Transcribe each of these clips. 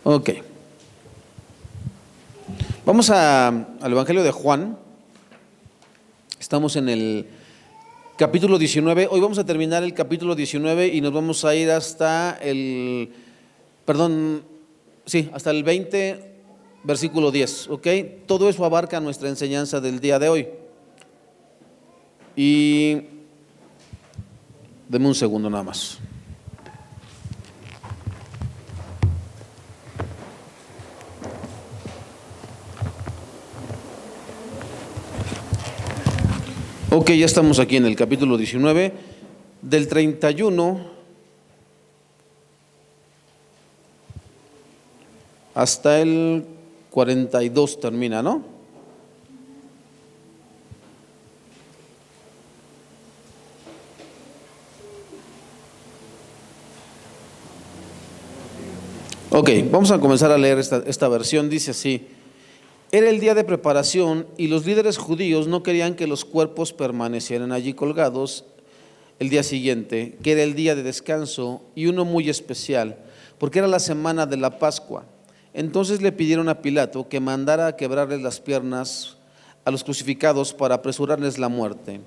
Ok. Vamos al Evangelio de Juan. Estamos en el capítulo 19. Hoy vamos a terminar el capítulo 19 y nos vamos a ir hasta hasta el 20, versículo 10. Ok. Todo eso abarca nuestra enseñanza del día de hoy. Y deme un segundo nada más. Ok, ya estamos aquí en el capítulo 19, del 31 hasta el 42 termina, ¿no? Ok, vamos a comenzar a leer esta versión. Dice así: era el día de preparación y los líderes judíos no querían que los cuerpos permanecieran allí colgados el día siguiente, que era el día de descanso y uno muy especial, porque era la semana de la Pascua. Entonces le pidieron a Pilato que mandara a quebrarles las piernas a los crucificados para apresurarles la muerte.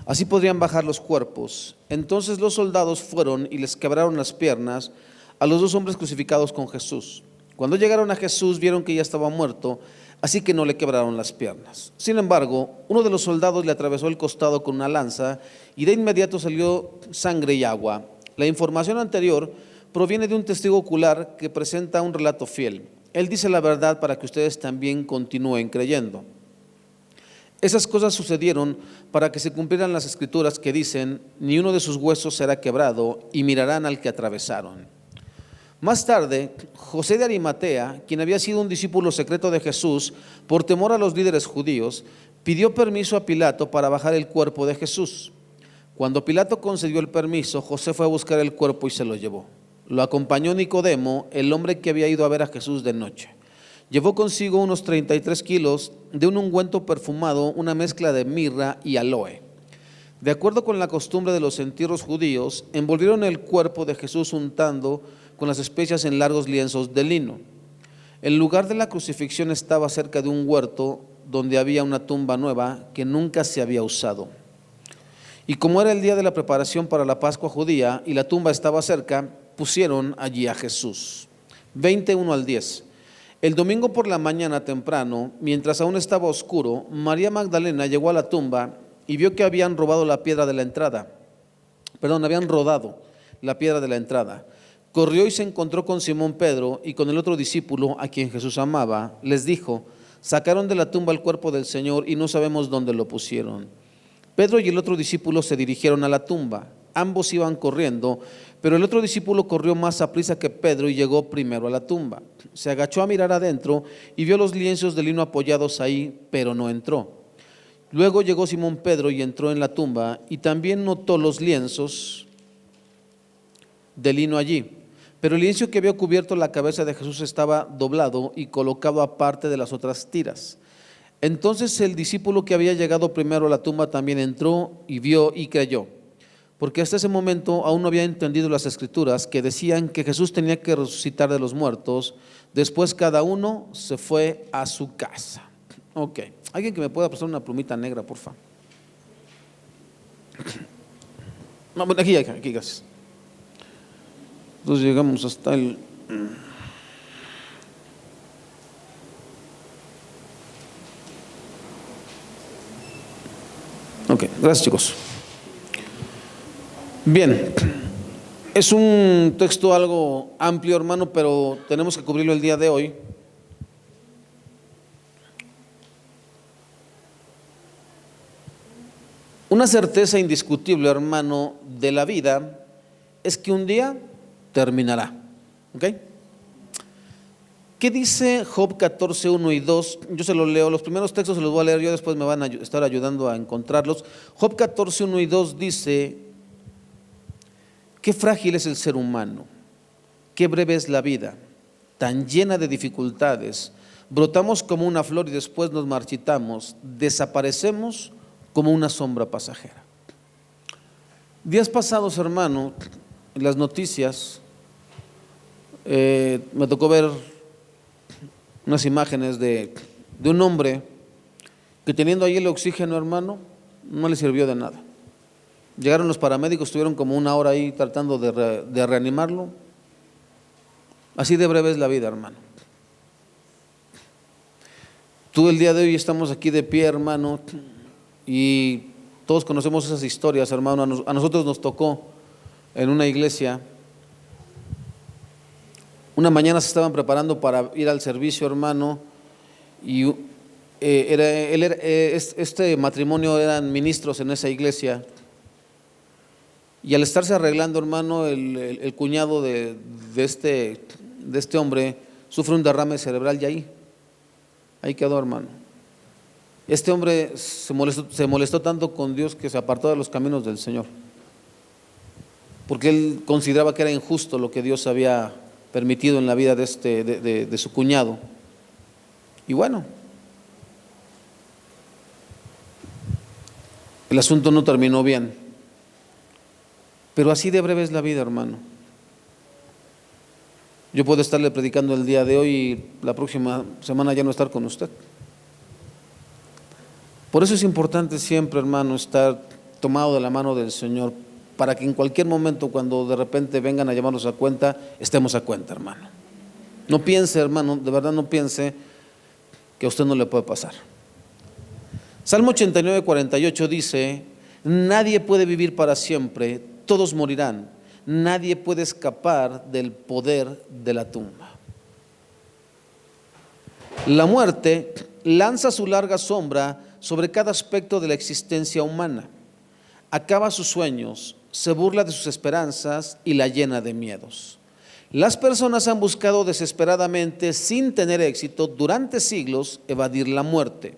Así podrían bajar los cuerpos. Entonces los soldados fueron y les quebraron las piernas a los dos hombres crucificados con Jesús. Cuando llegaron a Jesús vieron que ya estaba muerto, así que no le quebraron las piernas. Sin embargo, uno de los soldados le atravesó el costado con una lanza y de inmediato salió sangre y agua. La información anterior proviene de un testigo ocular que presenta un relato fiel. Él dice la verdad para que ustedes también continúen creyendo. Esas cosas sucedieron para que se cumplieran las escrituras que dicen: ni uno de sus huesos será quebrado, y mirarán al que atravesaron. Más tarde, José de Arimatea, quien había sido un discípulo secreto de Jesús, por temor a los líderes judíos, pidió permiso a Pilato para bajar el cuerpo de Jesús. Cuando Pilato concedió el permiso, José fue a buscar el cuerpo y se lo llevó. Lo acompañó Nicodemo, el hombre que había ido a ver a Jesús de noche. Llevó consigo unos 33 kilos de un ungüento perfumado, una mezcla de mirra y aloe. De acuerdo con la costumbre de los entierros judíos, envolvieron el cuerpo de Jesús untando con las especias en largos lienzos de lino. El lugar de la crucifixión estaba cerca de un huerto donde había una tumba nueva que nunca se había usado. Y como era el día de la preparación para la Pascua judía y la tumba estaba cerca, pusieron allí a Jesús. 21 al 10. El domingo por la mañana temprano, mientras aún estaba oscuro, María Magdalena llegó a la tumba y vio que habían rodado la piedra de la entrada. Corrió y se encontró con Simón Pedro y con el otro discípulo a quien Jesús amaba. Les dijo: sacaron de la tumba el cuerpo del Señor y no sabemos dónde lo pusieron. Pedro y el otro discípulo se dirigieron a la tumba. Ambos iban corriendo, pero el otro discípulo corrió más aprisa que Pedro y llegó primero a la tumba. Se agachó a mirar adentro y vio los lienzos de lino apoyados ahí, pero no entró. Luego llegó Simón Pedro y entró en la tumba y también notó los lienzos de lino allí. Pero el lienzo que había cubierto la cabeza de Jesús estaba doblado y colocado aparte de las otras tiras. Entonces el discípulo que había llegado primero a la tumba también entró y vio y creyó, porque hasta ese momento aún no había entendido las escrituras que decían que Jesús tenía que resucitar de los muertos. Después cada uno se fue a su casa. Ok, alguien que me pueda pasar una plumita negra, por favor. No, bueno, aquí, gracias. Entonces llegamos hasta el... Ok, gracias chicos. Bien, es un texto algo amplio, hermano, pero tenemos que cubrirlo el día de hoy. Una certeza indiscutible, hermano, de la vida es que un día terminará. ¿Ok? ¿Qué dice Job 14, 1 y 2? Yo se los leo, los primeros textos se los voy a leer yo, después me van a estar ayudando a encontrarlos. Job 14, 1 y 2 dice: qué frágil es el ser humano, qué breve es la vida, tan llena de dificultades. Brotamos como una flor y después nos marchitamos, desaparecemos como una sombra pasajera. Días pasados, hermano, en las noticias me tocó ver unas imágenes de un hombre que teniendo ahí el oxígeno, hermano, no le sirvió de nada. Llegaron los paramédicos, estuvieron como una hora ahí tratando de reanimarlo. Así de breve es la vida, hermano. Tú el día de hoy estamos aquí de pie, hermano, y todos conocemos esas historias, hermano. A nosotros nos tocó en una iglesia. Una mañana se estaban preparando para ir al servicio, hermano, y este matrimonio eran ministros en esa iglesia. Y al estarse arreglando, hermano, el cuñado de este hombre sufre un derrame cerebral y ahí quedó, hermano. Este hombre se molestó tanto con Dios que se apartó de los caminos del Señor, porque él consideraba que era injusto lo que Dios había permitido en la vida de su cuñado. Y bueno, el asunto no terminó bien, pero así de breve es la vida, hermano. Yo puedo estarle predicando el día de hoy y la próxima semana ya no estar con usted. Por eso es importante siempre, hermano, estar tomado de la mano del Señor, para que en cualquier momento, cuando de repente vengan a llamarnos a cuenta, estemos a cuenta, hermano. No piense, hermano, de verdad no piense que a usted no le puede pasar. Salmo 89, 48 dice: nadie puede vivir para siempre, todos morirán, nadie puede escapar del poder de la tumba. La muerte lanza su larga sombra sobre cada aspecto de la existencia humana, acaba sus sueños, se burla de sus esperanzas y la llena de miedos. Las personas han buscado desesperadamente, sin tener éxito, durante siglos, evadir la muerte.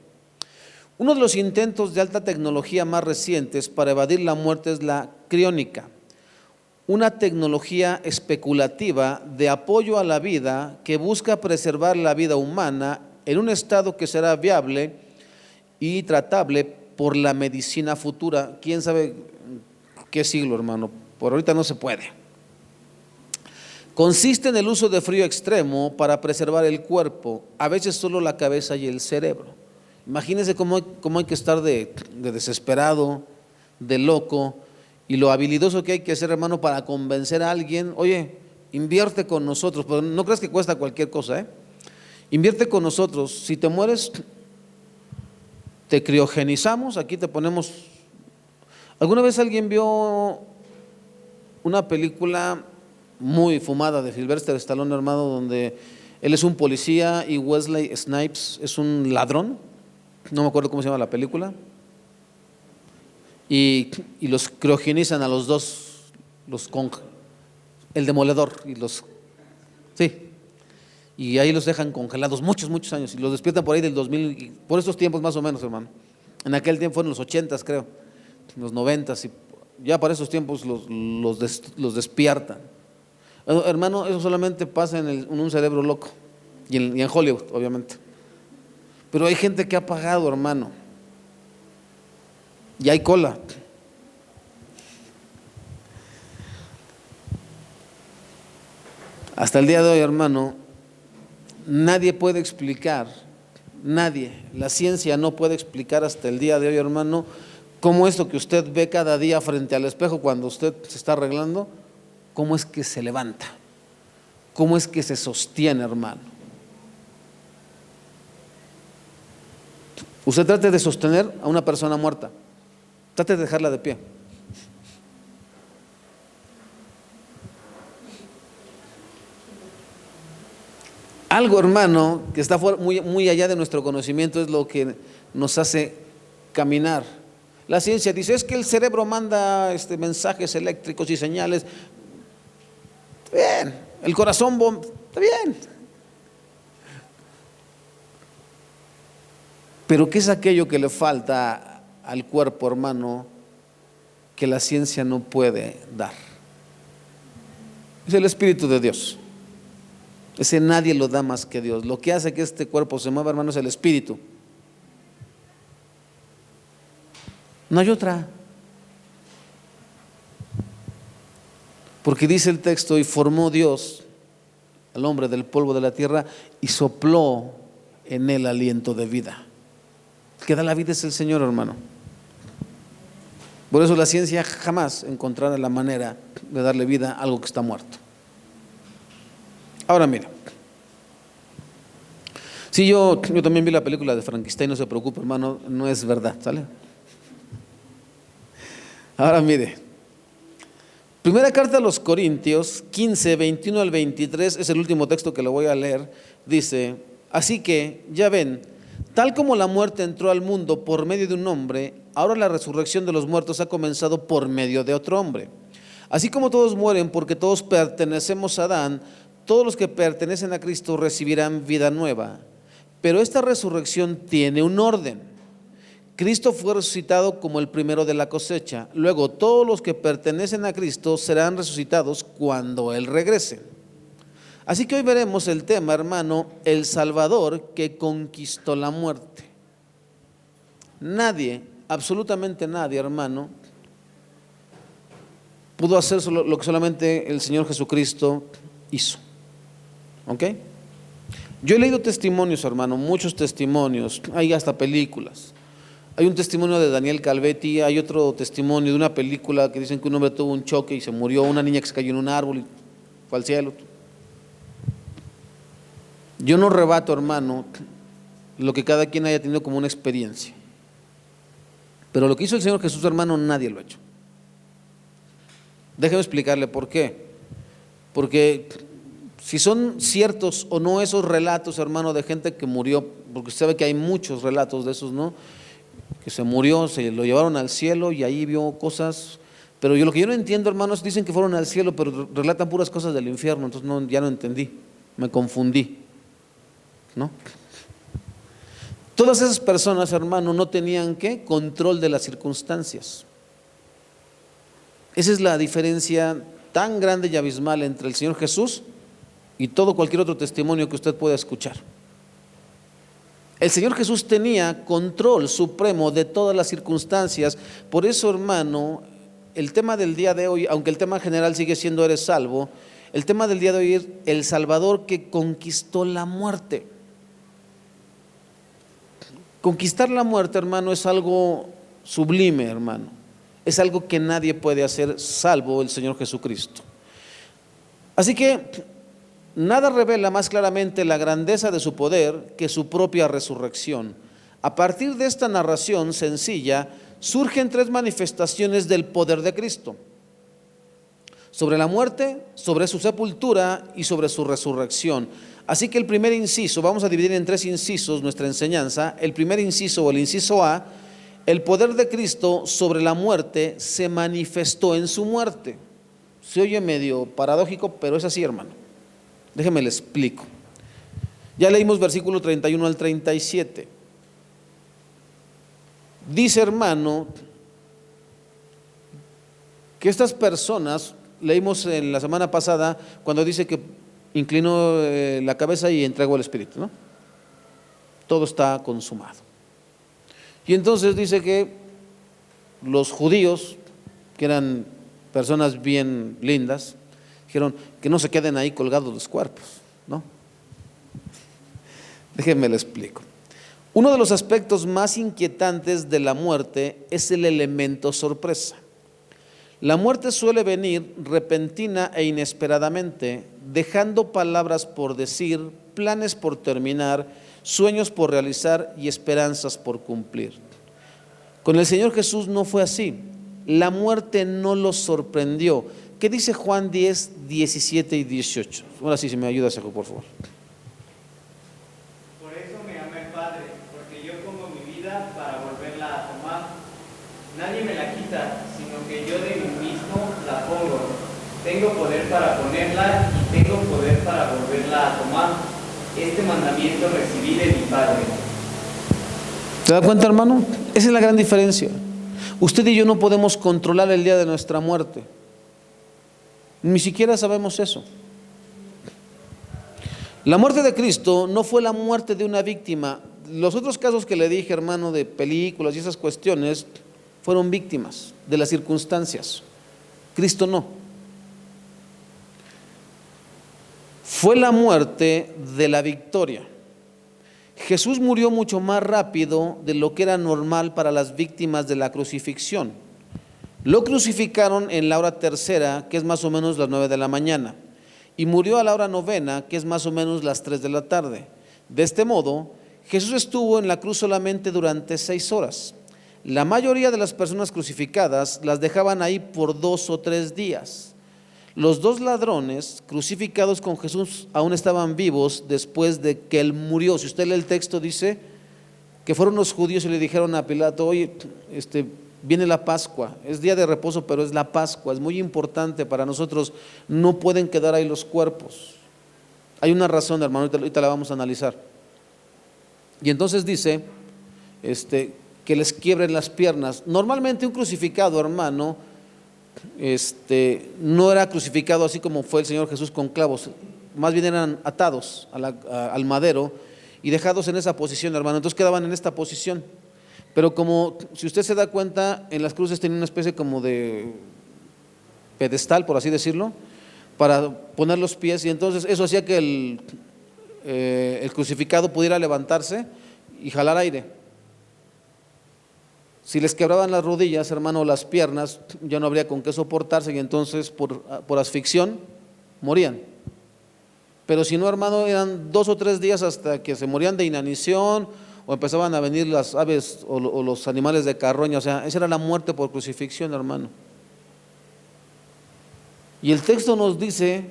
Uno de los intentos de alta tecnología más recientes para evadir la muerte es la criónica, una tecnología especulativa de apoyo a la vida que busca preservar la vida humana en un estado que será viable y tratable por la medicina futura. ¿Quién sabe qué siglo, hermano? Por ahorita no se puede. Consiste en el uso de frío extremo para preservar el cuerpo, a veces solo la cabeza y el cerebro. Imagínense cómo hay que estar de desesperado, de loco, y lo habilidoso que hay que ser, hermano, para convencer a alguien. Oye, invierte con nosotros, pero no creas que cuesta cualquier cosa, invierte con nosotros. Si te mueres, te criogenizamos, aquí te ponemos. ¿Alguna vez alguien vio una película muy fumada de Sylvester Stallone, hermano, donde él es un policía y Wesley Snipes es un ladrón? No me acuerdo cómo se llama la película. Y los criogenizan a los dos, el demoledor sí, y ahí los dejan congelados muchos años y los despiertan por ahí del 2000, por estos tiempos más o menos, hermano. En aquel tiempo fueron los 80s, creo, los 90s, y ya para esos tiempos los despiertan. Hermano, eso solamente pasa en un cerebro loco y en Hollywood, obviamente. Pero hay gente que ha pagado, hermano, y hay cola. Hasta el día de hoy, hermano, nadie puede explicar, la ciencia no puede explicar hasta el día de hoy, hermano, cómo esto que usted ve cada día frente al espejo cuando usted se está arreglando, cómo es que se levanta, cómo es que se sostiene, hermano. Usted trate de sostener a una persona muerta, trate de dejarla de pie. Algo, hermano, que está muy allá de nuestro conocimiento es lo que nos hace caminar. La ciencia dice, es que el cerebro manda mensajes eléctricos y señales. Está bien, el corazón está bien. Pero ¿qué es aquello que le falta al cuerpo, hermano, que la ciencia no puede dar? Es el Espíritu de Dios. Ese nadie lo da más que Dios. Lo que hace que este cuerpo se mueva, hermano, es el Espíritu. No hay otra. Porque dice el texto, y formó Dios al hombre del polvo de la tierra y sopló en él aliento de vida. El que da la vida es el Señor, hermano. Por eso la ciencia jamás encontrará la manera de darle vida a algo que está muerto. Ahora mira, si yo también vi la película de Frankenstein, no se preocupe, hermano, no es verdad, ¿sale? Ahora mire, primera carta a los Corintios 15, 21 al 23, es el último texto que le voy a leer, dice: así que, ya ven, tal como la muerte entró al mundo por medio de un hombre, ahora la resurrección de los muertos ha comenzado por medio de otro hombre. Así como todos mueren porque todos pertenecemos a Adán, todos los que pertenecen a Cristo recibirán vida nueva. Pero esta resurrección tiene un orden. Cristo fue resucitado como el primero de la cosecha. Luego todos los que pertenecen a Cristo serán resucitados cuando Él regrese. Así que hoy veremos el tema, hermano, el Salvador que conquistó la muerte. Nadie, absolutamente nadie, hermano, pudo hacer lo que solamente el Señor Jesucristo hizo. ¿Ok? Yo he leído testimonios, hermano, muchos testimonios, hay hasta películas. Hay un testimonio de Daniel Calvetti, hay otro testimonio de una película que dicen que un hombre tuvo un choque y se murió, una niña que se cayó en un árbol y fue al cielo. Yo no rebato, hermano, lo que cada quien haya tenido como una experiencia. Pero lo que hizo el Señor Jesús, hermano, nadie lo ha hecho. Déjeme explicarle por qué. Porque si son ciertos o no esos relatos, hermano, de gente que murió, porque usted sabe que hay muchos relatos de esos, ¿no? Que se murió, se lo llevaron al cielo y ahí vio cosas. Pero lo que yo no entiendo, hermanos, dicen que fueron al cielo, pero relatan puras cosas del infierno. Entonces ya no entendí, me confundí, ¿no? Todas esas personas, hermano, no tenían ¿qué? Control de las circunstancias. Esa es la diferencia tan grande y abismal entre el Señor Jesús y todo cualquier otro testimonio que usted pueda escuchar. El Señor Jesús tenía control supremo de todas las circunstancias. Por eso, hermano, el tema del día de hoy, aunque el tema general sigue siendo eres salvo, el tema del día de hoy es el Salvador que conquistó la muerte. Conquistar la muerte, hermano, es algo sublime, hermano. Es algo que nadie puede hacer salvo el Señor Jesucristo. Así que nada revela más claramente la grandeza de su poder que su propia resurrección. A partir de esta narración sencilla, surgen tres manifestaciones del poder de Cristo: sobre la muerte, sobre su sepultura y sobre su resurrección. Así que el primer inciso, vamos a dividir en tres incisos nuestra enseñanza. El primer inciso o el inciso A: el poder de Cristo sobre la muerte se manifestó en su muerte. Se oye medio paradójico, pero es así, hermano. Déjeme le explico. Ya leímos versículo 31 al 37. Dice, hermano, que estas personas, leímos en la semana pasada cuando dice que inclinó la cabeza y entregó el espíritu, ¿no? Todo está consumado. Y entonces dice que los judíos, que eran personas bien lindas, dijeron que no se queden ahí colgados los cuerpos, ¿no? Déjenme le explico. Uno de los aspectos más inquietantes de la muerte es el elemento sorpresa. La muerte suele venir repentina e inesperadamente, dejando palabras por decir, planes por terminar, sueños por realizar y esperanzas por cumplir. Con el Señor Jesús no fue así. La muerte no los sorprendió. ¿Qué dice Juan 10, 17 y 18? Ahora sí, si me ayudas, Jacob, por favor. Por eso me ama el Padre, porque yo pongo mi vida para volverla a tomar. Nadie me la quita, sino que yo de mí mismo la pongo. Tengo poder para ponerla y tengo poder para volverla a tomar. Este mandamiento recibí de mi Padre. ¿Se da cuenta, hermano? Esa es la gran diferencia. Usted y yo no podemos controlar el día de nuestra muerte. Ni siquiera sabemos eso. La muerte de Cristo no fue la muerte de una víctima. Los otros casos que le dije, hermano, de películas y esas cuestiones, fueron víctimas de las circunstancias. Cristo no. Fue la muerte de la victoria. Jesús murió mucho más rápido de lo que era normal para las víctimas de la crucifixión. Lo crucificaron en la hora tercera, que es más o menos las 9 de la mañana, y murió a la hora novena, que es más o menos las 3 de la tarde. De este modo, Jesús estuvo en la cruz solamente durante 6 horas. La mayoría de las personas crucificadas las dejaban ahí por 2 o 3 días. Los 2 ladrones crucificados con Jesús aún estaban vivos después de que él murió. Si usted lee el texto, dice que fueron los judíos y le dijeron a Pilato: oye, viene la Pascua, es día de reposo, pero es la Pascua, es muy importante para nosotros, no pueden quedar ahí los cuerpos. Hay una razón, hermano, ahorita la vamos a analizar. Y entonces dice que les quiebren las piernas. Normalmente un crucificado, hermano, no era crucificado así como fue el Señor Jesús con clavos, más bien eran atados al madero y dejados en esa posición, hermano. Entonces quedaban en esta posición, pero como si usted se da cuenta, en las cruces tenían una especie como de pedestal, por así decirlo, para poner los pies, y entonces eso hacía que el crucificado pudiera levantarse y jalar aire. Si les quebraban las rodillas, hermano, las piernas, ya no habría con qué soportarse, y entonces por asfixión morían. Pero si no, hermano, eran 2 o 3 días hasta que se morían de inanición, o empezaban a venir las aves o los animales de carroña. O sea, esa era la muerte por crucifixión, hermano. Y el texto nos dice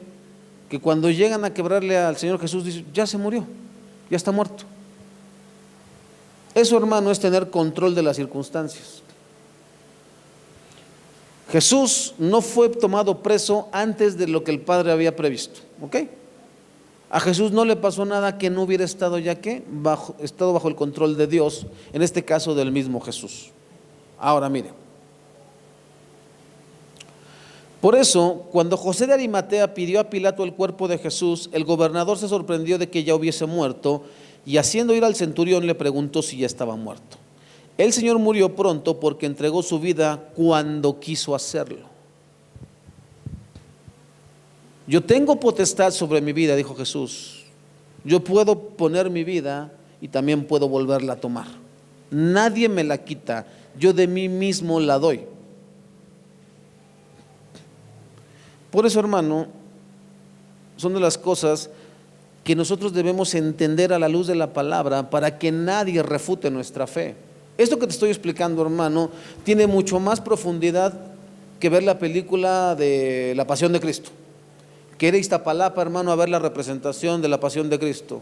que cuando llegan a quebrarle al Señor Jesús, dice: ya se murió, ya está muerto. Eso, hermano, es tener control de las circunstancias. Jesús no fue tomado preso antes de lo que el Padre había previsto, ¿ok? A Jesús no le pasó nada que no hubiera estado ya que estado bajo el control de Dios, en este caso del mismo Jesús. Ahora mire, por eso cuando José de Arimatea pidió a Pilato el cuerpo de Jesús, el gobernador se sorprendió de que ya hubiese muerto, y haciendo ir al centurión le preguntó si ya estaba muerto. El Señor murió pronto porque entregó su vida cuando quiso hacerlo. Yo tengo potestad sobre mi vida, dijo Jesús. Yo puedo poner mi vida y también puedo volverla a tomar. Nadie me la quita, yo de mí mismo la doy. Por eso, hermano, son de las cosas que nosotros debemos entender a la luz de la palabra para que nadie refute nuestra fe. Esto que te estoy explicando, hermano, tiene mucho más profundidad que ver la película de La Pasión de Cristo. Que ir a Iztapalapa, hermano, a ver la representación de la Pasión de Cristo.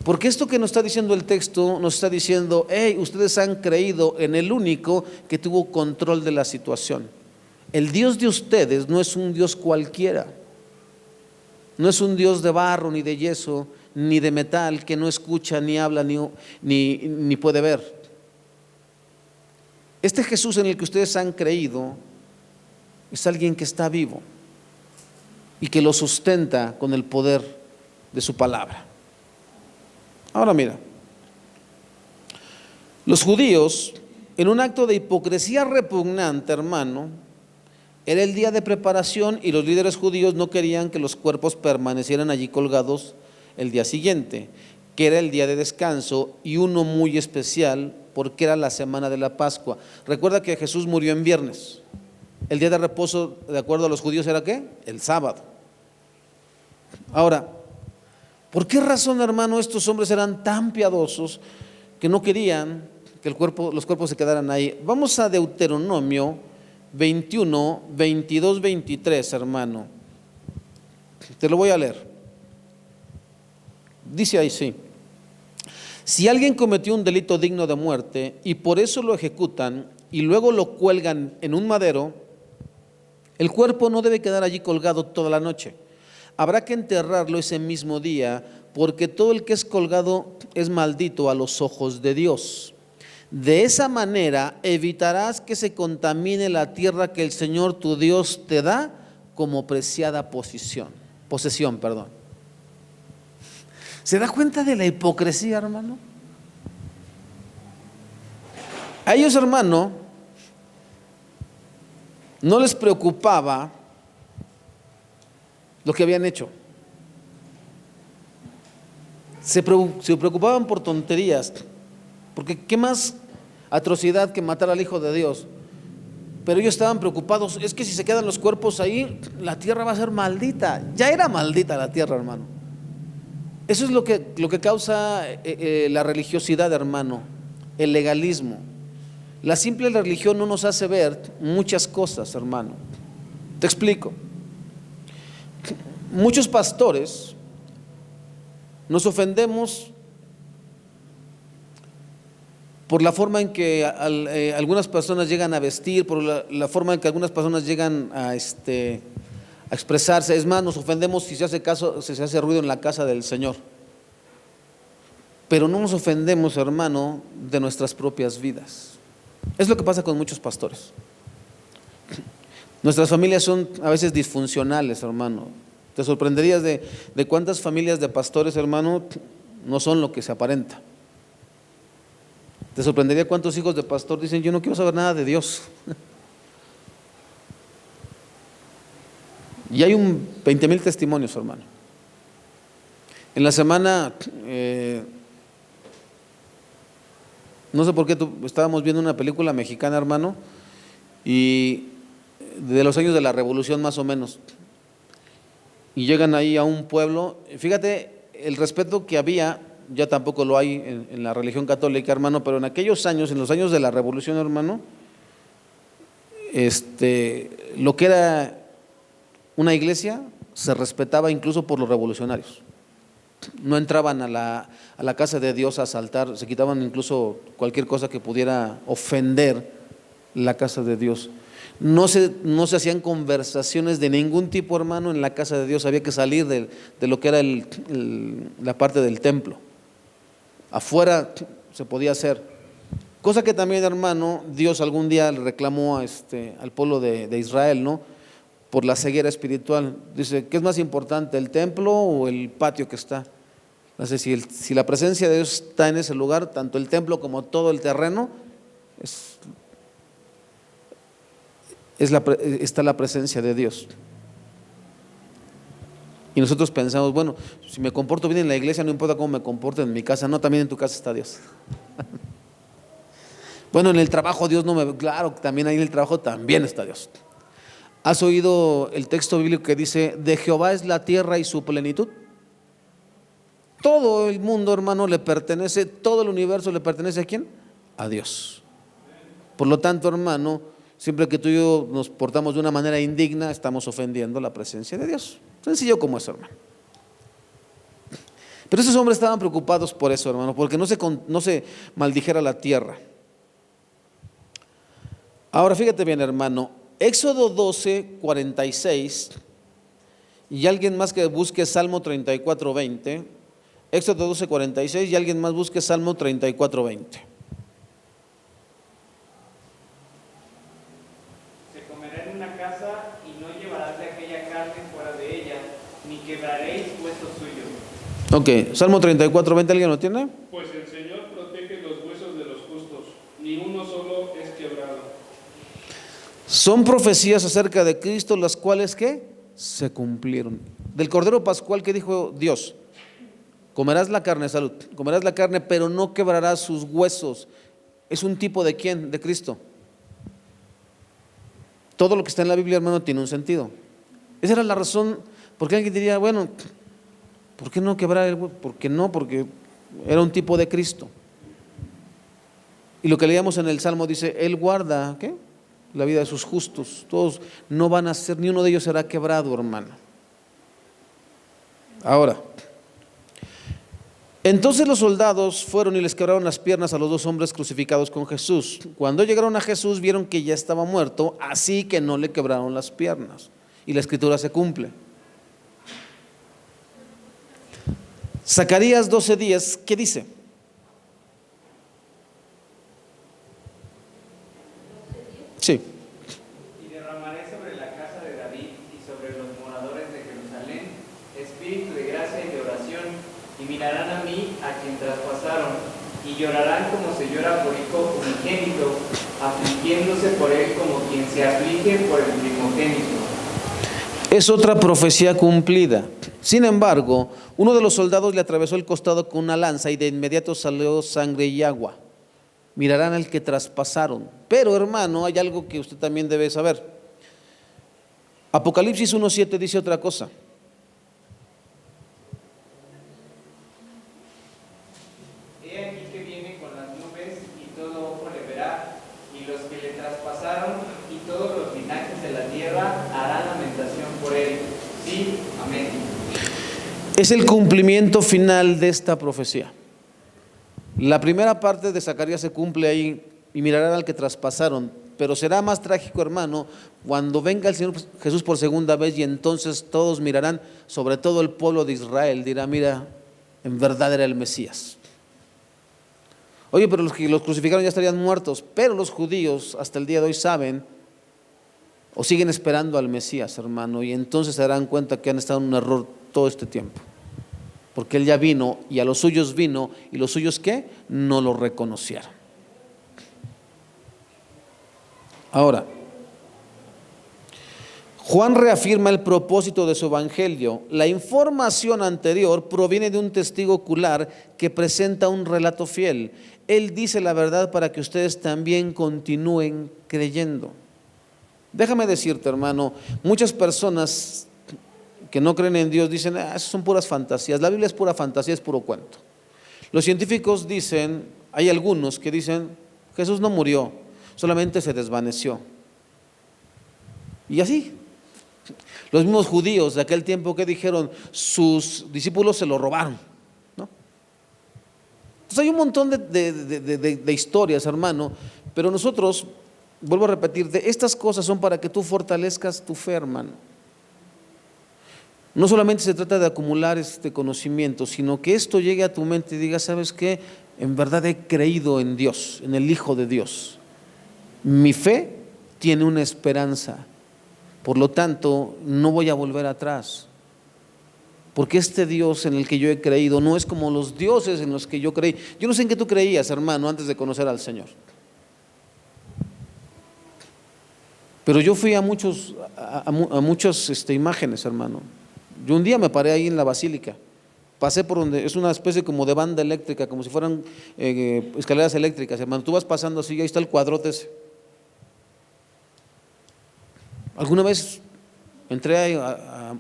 Porque esto que nos está diciendo el texto, nos está diciendo: hey, ustedes han creído en el único que tuvo control de la situación. El Dios de ustedes no es un Dios cualquiera. No es un Dios de barro, ni de yeso, ni de metal, que no escucha, ni habla, ni puede ver. Este Jesús en el que ustedes han creído es alguien que está vivo y que lo sustenta con el poder de su palabra. Ahora mira, los judíos, en un acto de hipocresía repugnante, hermano, era el día de preparación y los líderes judíos no querían que los cuerpos permanecieran allí colgados el día siguiente, que era el día de descanso y uno muy especial porque era la semana de la Pascua. Recuerda que Jesús murió en viernes. El día de reposo, de acuerdo a los judíos, ¿era qué? El sábado. Ahora, ¿por qué razón, hermano, estos hombres eran tan piadosos que no querían que los cuerpos se quedaran ahí? Vamos a Deuteronomio 21, 22, 23, hermano. Te lo voy a leer. Dice ahí, sí: si alguien cometió un delito digno de muerte y por eso lo ejecutan y luego lo cuelgan en un madero, el cuerpo no debe quedar allí colgado toda la noche. Habrá que enterrarlo ese mismo día, porque todo el que es colgado es maldito a los ojos de Dios. De esa manera evitarás que se contamine la tierra que el Señor tu Dios te da como preciada posesión. ¿Se da cuenta de la hipocresía, hermano? A ellos, hermano, no les preocupaba lo que habían hecho. se preocupaban por tonterías, porque qué más atrocidad que matar al Hijo de Dios. Pero ellos estaban preocupados, es que si se quedan los cuerpos ahí, la tierra va a ser maldita. Ya era maldita la tierra, hermano. Eso es lo que causa la religiosidad, hermano, el legalismo. La simple religión no nos hace ver muchas cosas, hermano. Te explico. Muchos pastores nos ofendemos por la forma en que algunas personas llegan a vestir, por la forma en que algunas personas llegan a expresarse. Es más, nos ofendemos si se hace ruido en la casa del Señor. Pero no nos ofendemos, hermano, de nuestras propias vidas. Es lo que pasa con muchos pastores. Nuestras familias son a veces disfuncionales, hermano. Te sorprenderías de cuántas familias de pastores, hermano, no son lo que se aparenta. Te sorprendería cuántos hijos de pastor dicen: yo no quiero saber nada de Dios. Y hay 20,000 testimonios, hermano. En la semana, no sé por qué, estábamos viendo una película mexicana, hermano, y de los años de la Revolución más o menos. Y llegan ahí a un pueblo. Fíjate el respeto que había. Ya tampoco lo hay en la religión católica, hermano, pero en aquellos años, en los años de la Revolución, hermano, lo que era una iglesia se respetaba incluso por los revolucionarios. No entraban a la casa de Dios a asaltar, se quitaban incluso cualquier cosa que pudiera ofender la casa de Dios. No se hacían conversaciones de ningún tipo, hermano, en la casa de Dios. Había que salir de lo que era la parte del templo. Afuera se podía hacer. Cosa que también, hermano, Dios algún día le reclamó al pueblo de Israel, ¿no? Por la ceguera espiritual. Dice: ¿qué es más importante, el templo o el patio que está? Entonces, si la presencia de Dios está en ese lugar, tanto el templo como todo el terreno, está la presencia de Dios. Y nosotros pensamos: bueno, si me comporto bien en la iglesia, no importa cómo me comporte en mi casa. No, también en tu casa está Dios. Bueno, en el trabajo Dios no me... Claro, también ahí en el trabajo también está Dios. ¿Has oído el texto bíblico que dice: de Jehová es la tierra y su plenitud? Todo el mundo, hermano, le pertenece, todo el universo le pertenece ¿a quién? A Dios. Por lo tanto, hermano, siempre que tú y yo nos portamos de una manera indigna, estamos ofendiendo la presencia de Dios. Sencillo como eso, hermano. Pero esos hombres estaban preocupados por eso, hermano, porque no se maldijera la tierra. Ahora fíjate bien, hermano, Éxodo 12, 46, y alguien más que busque Salmo 34, 20. Éxodo 12, 46, y alguien más busque Salmo 34, 20. Ok, Salmo 34, 20, ¿alguien lo tiene? Pues el Señor protege los huesos de los justos, ni uno solo es quebrado. Son profecías acerca de Cristo, las cuales ¿qué? Se cumplieron. Del Cordero Pascual, ¿qué dijo Dios? Comerás la carne, salud, comerás la carne, pero no quebrarás sus huesos. ¿Es un tipo de quién? De Cristo. Todo lo que está en la Biblia, hermano, tiene un sentido. Esa era la razón, porque alguien diría: bueno, ¿por qué no quebrar el hueso? ¿Por qué no? Porque era un tipo de Cristo. Y lo que leíamos en el Salmo dice: Él guarda, ¿qué? La vida de sus justos. Todos no van a ser, ni uno de ellos será quebrado, hermano. Ahora, entonces los soldados fueron y les quebraron las piernas a los dos hombres crucificados con Jesús. Cuando llegaron a Jesús, vieron que ya estaba muerto, así que no le quebraron las piernas. Y la escritura se cumple. Zacarías 12:10, ¿qué dice? Sí. Y derramaré sobre la casa de David y sobre los moradores de Jerusalén espíritu de gracia y de oración, y mirarán a mí, a quien traspasaron, y llorarán como se llora por hijo unigénito, afligiéndose por él como quien se aflige por el primogénito. Es otra profecía cumplida. Sin embargo, uno de los soldados le atravesó el costado con una lanza y de inmediato salió sangre y agua. Mirarán al que traspasaron. Pero, hermano, hay algo que usted también debe saber. Apocalipsis 1:7 dice otra cosa. He aquí que viene con las nubes y todo ojo le verá, y los que le traspasaron y todos los linajes de la tierra harán lamentación por él. Sí, amén. Es el cumplimiento final de esta profecía. La primera parte de Zacarías se cumple ahí, y mirarán al que traspasaron, pero será más trágico, hermano, cuando venga el Señor Jesús por segunda vez, y entonces todos mirarán, sobre todo el pueblo de Israel, dirá: mira, en verdad era el Mesías. Oye, pero los que los crucificaron ya estarían muertos, pero los judíos hasta el día de hoy saben o siguen esperando al Mesías, hermano, y entonces se darán cuenta que han estado en un error todo este tiempo, porque Él ya vino y a los suyos vino, y los suyos ¿qué? No lo reconocieron. Ahora, Juan reafirma el propósito de su evangelio. La información anterior proviene de un testigo ocular que presenta un relato fiel. Él dice la verdad para que ustedes también continúen creyendo. Déjame decirte, hermano, muchas personas que no creen en Dios dicen: esas son puras fantasías, la Biblia es pura fantasía, es puro cuento. Los científicos dicen, hay algunos que dicen: Jesús no murió, solamente se desvaneció. Y así, los mismos judíos de aquel tiempo que dijeron, sus discípulos se lo robaron, ¿no? Entonces hay un montón de historias, hermano, pero nosotros, vuelvo a repetir, de estas cosas son para que tú fortalezcas tu fe, hermano. No solamente se trata de acumular este conocimiento, sino que esto llegue a tu mente y digas: ¿sabes qué? En verdad he creído en Dios, en el Hijo de Dios. Mi fe tiene una esperanza, por lo tanto no voy a volver atrás, porque este Dios en el que yo he creído no es como los dioses en los que yo creí. Yo no sé en qué tú creías, hermano, antes de conocer al Señor, pero yo fui a muchas imágenes, hermano. Yo un día me paré ahí en la basílica, pasé por donde es una especie como de banda eléctrica, como si fueran escaleras eléctricas, hermano. Tú vas pasando así y ahí está el cuadrote ese. Alguna vez entré a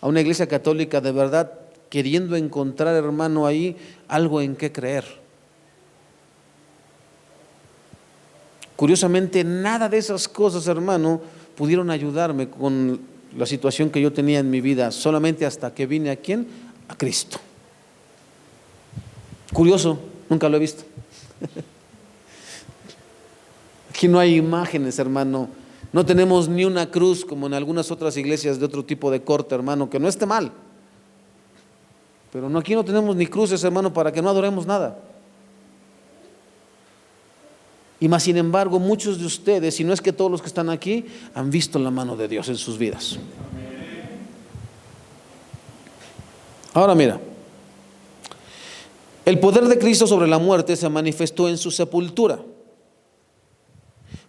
una iglesia católica de verdad, queriendo encontrar, hermano, ahí algo en qué creer. Curiosamente, nada de esas cosas, hermano, pudieron ayudarme con la situación que yo tenía en mi vida, solamente hasta que vine ¿a quién? A Cristo. Curioso, nunca lo he visto. Aquí no hay imágenes, hermano. No tenemos ni una cruz como en algunas otras iglesias de otro tipo de corte, hermano, que no esté mal, pero no, aquí no tenemos ni cruces, hermano, para que no adoremos nada. Y más sin embargo, muchos de ustedes, si no es que todos los que están aquí, han visto la mano de Dios en sus vidas. Ahora mira, el poder de Cristo sobre la muerte se manifestó en su sepultura.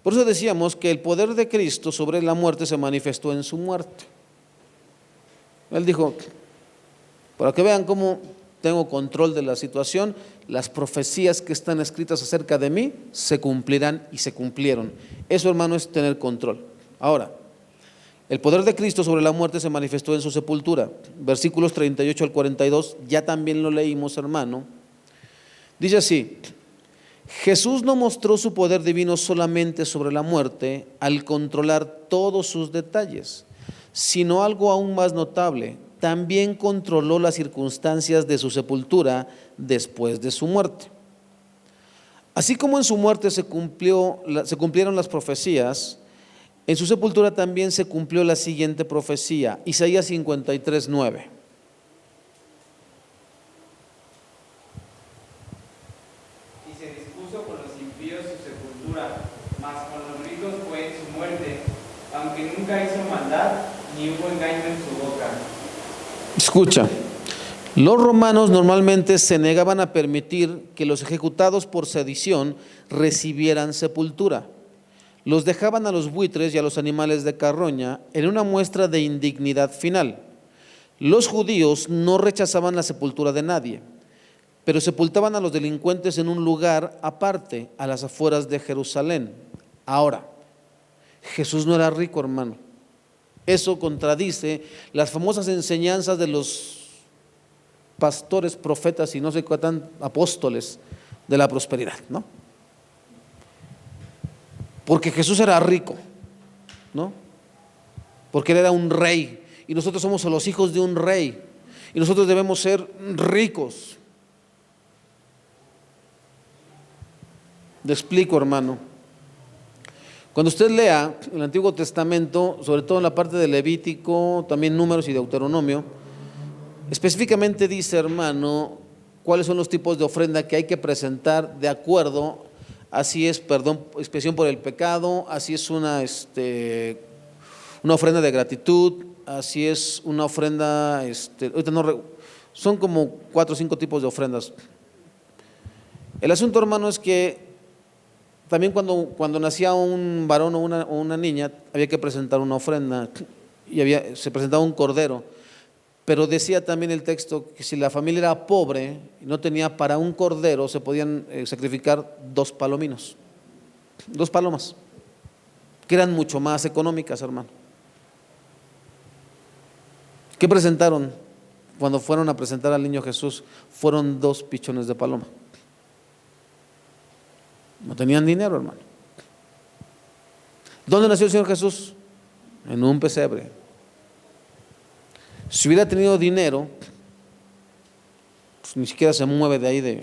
Por eso decíamos que el poder de Cristo sobre la muerte se manifestó en su muerte. Él dijo: para que vean cómo tengo control de la situación, las profecías que están escritas acerca de mí se cumplirán, y se cumplieron. Eso, hermano, es tener control. Ahora, el poder de Cristo sobre la muerte se manifestó en su sepultura. Versículos 38 al 42, ya también lo leímos, hermano. Dice así: Jesús no mostró su poder divino solamente sobre la muerte al controlar todos sus detalles, sino algo aún más notable: también controló las circunstancias de su sepultura después de su muerte. Así como en su muerte se cumplieron las profecías, en su sepultura también se cumplió la siguiente profecía, Isaías 53:9. Y se dispuso con los impíos su sepultura, mas con los ricos fue en su muerte, aunque nunca hizo maldad, ni hubo engaño en su boca. Escucha, los romanos normalmente se negaban a permitir que los ejecutados por sedición recibieran sepultura. los dejaban a los buitres y a los animales de carroña en una muestra de indignidad final. Los judíos no rechazaban la sepultura de nadie, pero sepultaban a los delincuentes en un lugar aparte, a las afueras de Jerusalén. Ahora, Jesús no era rico, hermano. Eso contradice las famosas enseñanzas de los pastores, profetas y no sé cuántos apóstoles de la prosperidad, ¿no? Porque Jesús era rico, ¿no? Porque él era un rey y nosotros somos los hijos de un rey y nosotros debemos ser ricos. Le explico, hermano. Cuando usted lea el Antiguo Testamento, sobre todo en la parte de Levítico, también Números y Deuteronomio, específicamente dice, hermano, cuáles son los tipos de ofrenda que hay que presentar de acuerdo. Así es, perdón, expiación por el pecado, así es una ofrenda de gratitud, así es una ofrenda, ahorita son como 4 o 5 tipos de ofrendas. El asunto, hermano, es que también cuando nacía un varón o una niña, había que presentar una ofrenda y se presentaba un cordero. Pero decía también el texto que si la familia era pobre y no tenía para un cordero, se podían sacrificar 2 palominos, 2 palomas, que eran mucho más económicas, hermano. ¿Qué presentaron cuando fueron a presentar al niño Jesús? Fueron 2 pichones de paloma. No tenían dinero, hermano. ¿Dónde nació el Señor Jesús? En un pesebre. Si hubiera tenido dinero, pues ni siquiera se mueve de ahí.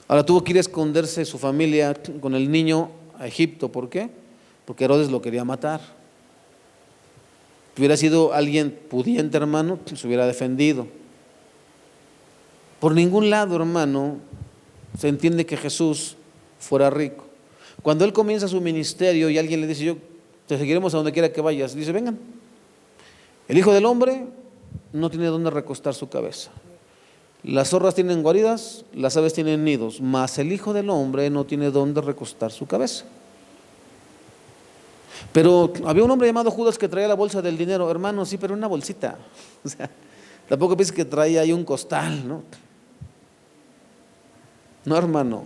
Ahora tuvo que ir a esconderse su familia con el niño a Egipto. ¿Por qué? Porque Herodes lo quería matar. Si hubiera sido alguien pudiente, hermano, se hubiera defendido. Por ningún lado, hermano, se entiende que Jesús fuera rico. Cuando él comienza su ministerio y alguien le dice: yo te seguiremos a donde quiera que vayas, dice: vengan. El Hijo del Hombre no tiene dónde recostar su cabeza. Las zorras tienen guaridas, las aves tienen nidos, mas el Hijo del Hombre no tiene dónde recostar su cabeza. Pero había un hombre llamado Judas que traía la bolsa del dinero, hermano, sí, pero una bolsita. O sea, tampoco pienses que traía ahí un costal, ¿no? No, hermano.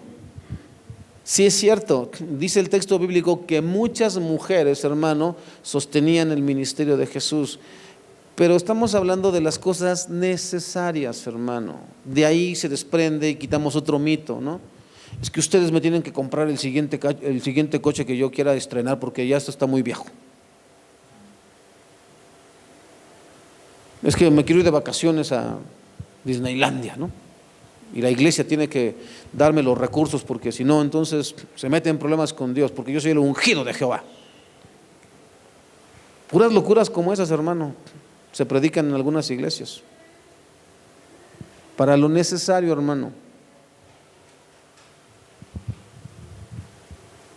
Sí es cierto, dice el texto bíblico que muchas mujeres, hermano, sostenían el ministerio de Jesús. Pero estamos hablando de las cosas necesarias, hermano. De ahí se desprende y quitamos otro mito, ¿no? Es que ustedes me tienen que comprar el siguiente coche que yo quiera estrenar porque ya esto está muy viejo. Es que me quiero ir de vacaciones a Disneylandia, ¿no? Y la iglesia tiene que darme los recursos porque si no, entonces se mete en problemas con Dios, porque yo soy el ungido de Jehová. Puras locuras como esas, hermano, se predican en algunas iglesias. Para lo necesario, hermano.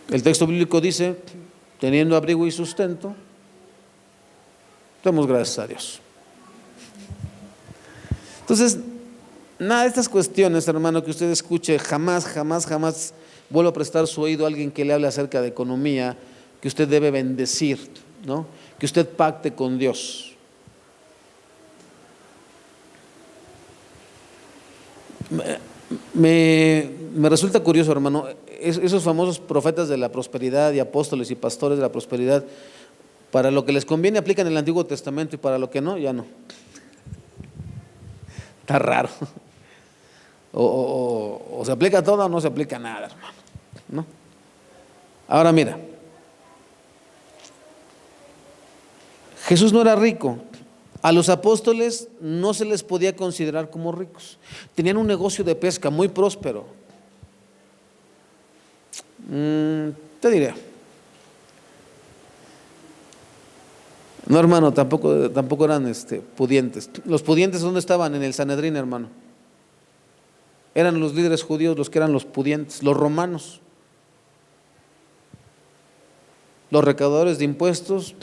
El texto bíblico dice: teniendo abrigo y sustento, demos gracias a Dios. Entonces, nada de estas cuestiones, hermano, que usted escuche, jamás vuelva a prestar su oído a alguien que le hable acerca de economía, que usted debe bendecir, ¿no? Que usted pacte con Dios. Me resulta curioso, hermano, esos famosos profetas de la prosperidad y apóstoles y pastores de la prosperidad, para lo que les conviene aplican el Antiguo Testamento y para lo que no, ya no. Está raro. O se aplica todo o no se aplica nada, hermano, ¿no? Ahora mira, Jesús no era rico. A los apóstoles no se les podía considerar como ricos. Tenían un negocio de pesca muy próspero. Te diré. No, hermano, tampoco eran pudientes. Los pudientes, ¿dónde estaban? En el Sanedrín, hermano. Eran los líderes judíos los que eran los pudientes, los romanos. Los recaudadores de impuestos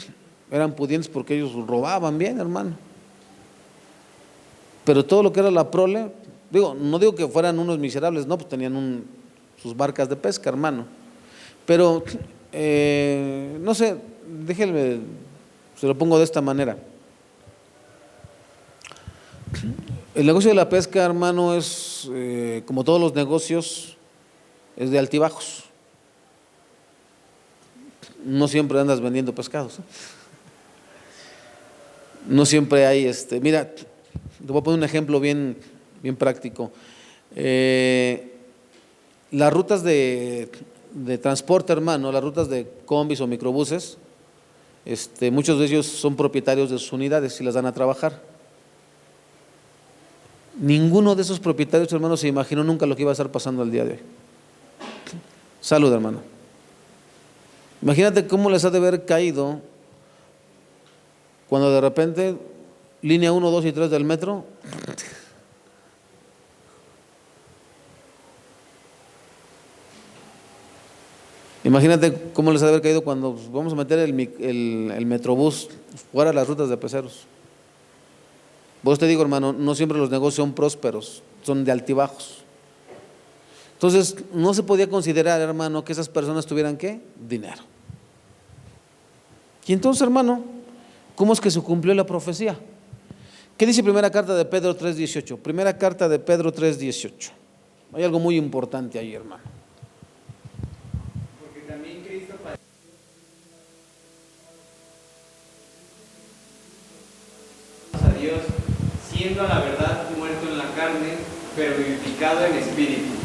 eran pudientes porque ellos robaban bien, hermano. Pero todo lo que era la prole, no digo que fueran unos miserables, no, pues tenían sus barcas de pesca, hermano. Pero, no sé, déjenme, se lo pongo de esta manera. El negocio de la pesca, hermano, es, como todos los negocios, es de altibajos. No siempre andas vendiendo pescados, ¿eh? No siempre hay, mira, te voy a poner un ejemplo bien práctico. Las rutas de transporte, hermano, las rutas de combis o microbuses, muchos de ellos son propietarios de sus unidades y las dan a trabajar. Ninguno de esos propietarios, hermano, se imaginó nunca lo que iba a estar pasando el día de hoy. Salud, hermano. Imagínate cómo les ha de haber caído cuando de repente línea 1, 2 y 3 del metro imagínate cómo les ha de haber caído cuando vamos a meter el metrobús fuera de las rutas de peceros. Vos te digo, hermano, no siempre los negocios son prósperos, son de altibajos. Entonces, no se podía considerar, hermano, que esas personas tuvieran, ¿qué? Dinero. Y entonces, hermano, ¿cómo es que se cumplió la profecía? ¿Qué dice primera carta de Pedro 3:18? Primera carta de Pedro 3:18. Hay algo muy importante ahí, hermano. Porque también Cristo padeció a Dios, siendo a la verdad muerto en la carne, pero vivificado en espíritu.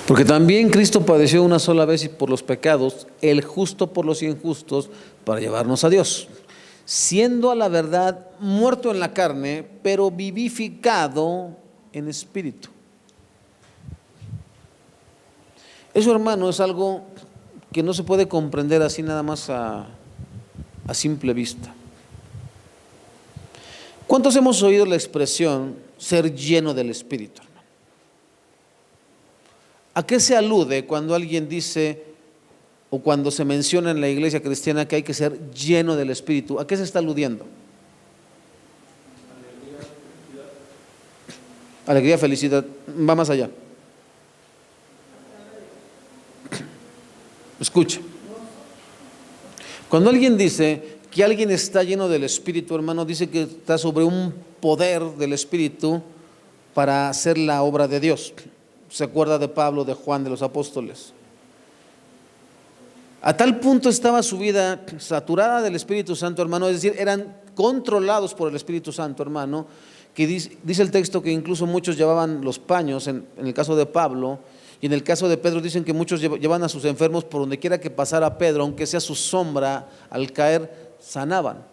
Porque también Cristo padeció una sola vez y por los pecados, el justo por los injustos, para llevarnos a Dios. Siendo a la verdad muerto en la carne, pero vivificado en espíritu. Eso, hermano, es algo que no se puede comprender así nada más a simple vista. ¿Cuántos hemos oído la expresión ser lleno del Espíritu, hermano? ¿A qué se alude cuando alguien dice o cuando se menciona en la iglesia cristiana que hay que ser lleno del Espíritu? ¿A qué se está aludiendo? Alegría, felicidad, va más allá. Escucha. Cuando alguien dice que alguien está lleno del Espíritu, hermano, dice que está sobre un poder del Espíritu para hacer la obra de Dios. Se acuerda de Pablo, de Juan, de los apóstoles. A tal punto estaba su vida saturada del Espíritu Santo, hermano, es decir, eran controlados por el Espíritu Santo, hermano, que dice el texto que incluso muchos llevaban los paños, en el caso de Pablo, y en el caso de Pedro dicen que muchos llevan a sus enfermos por donde quiera que pasara Pedro, aunque sea su sombra, al caer, sanaban.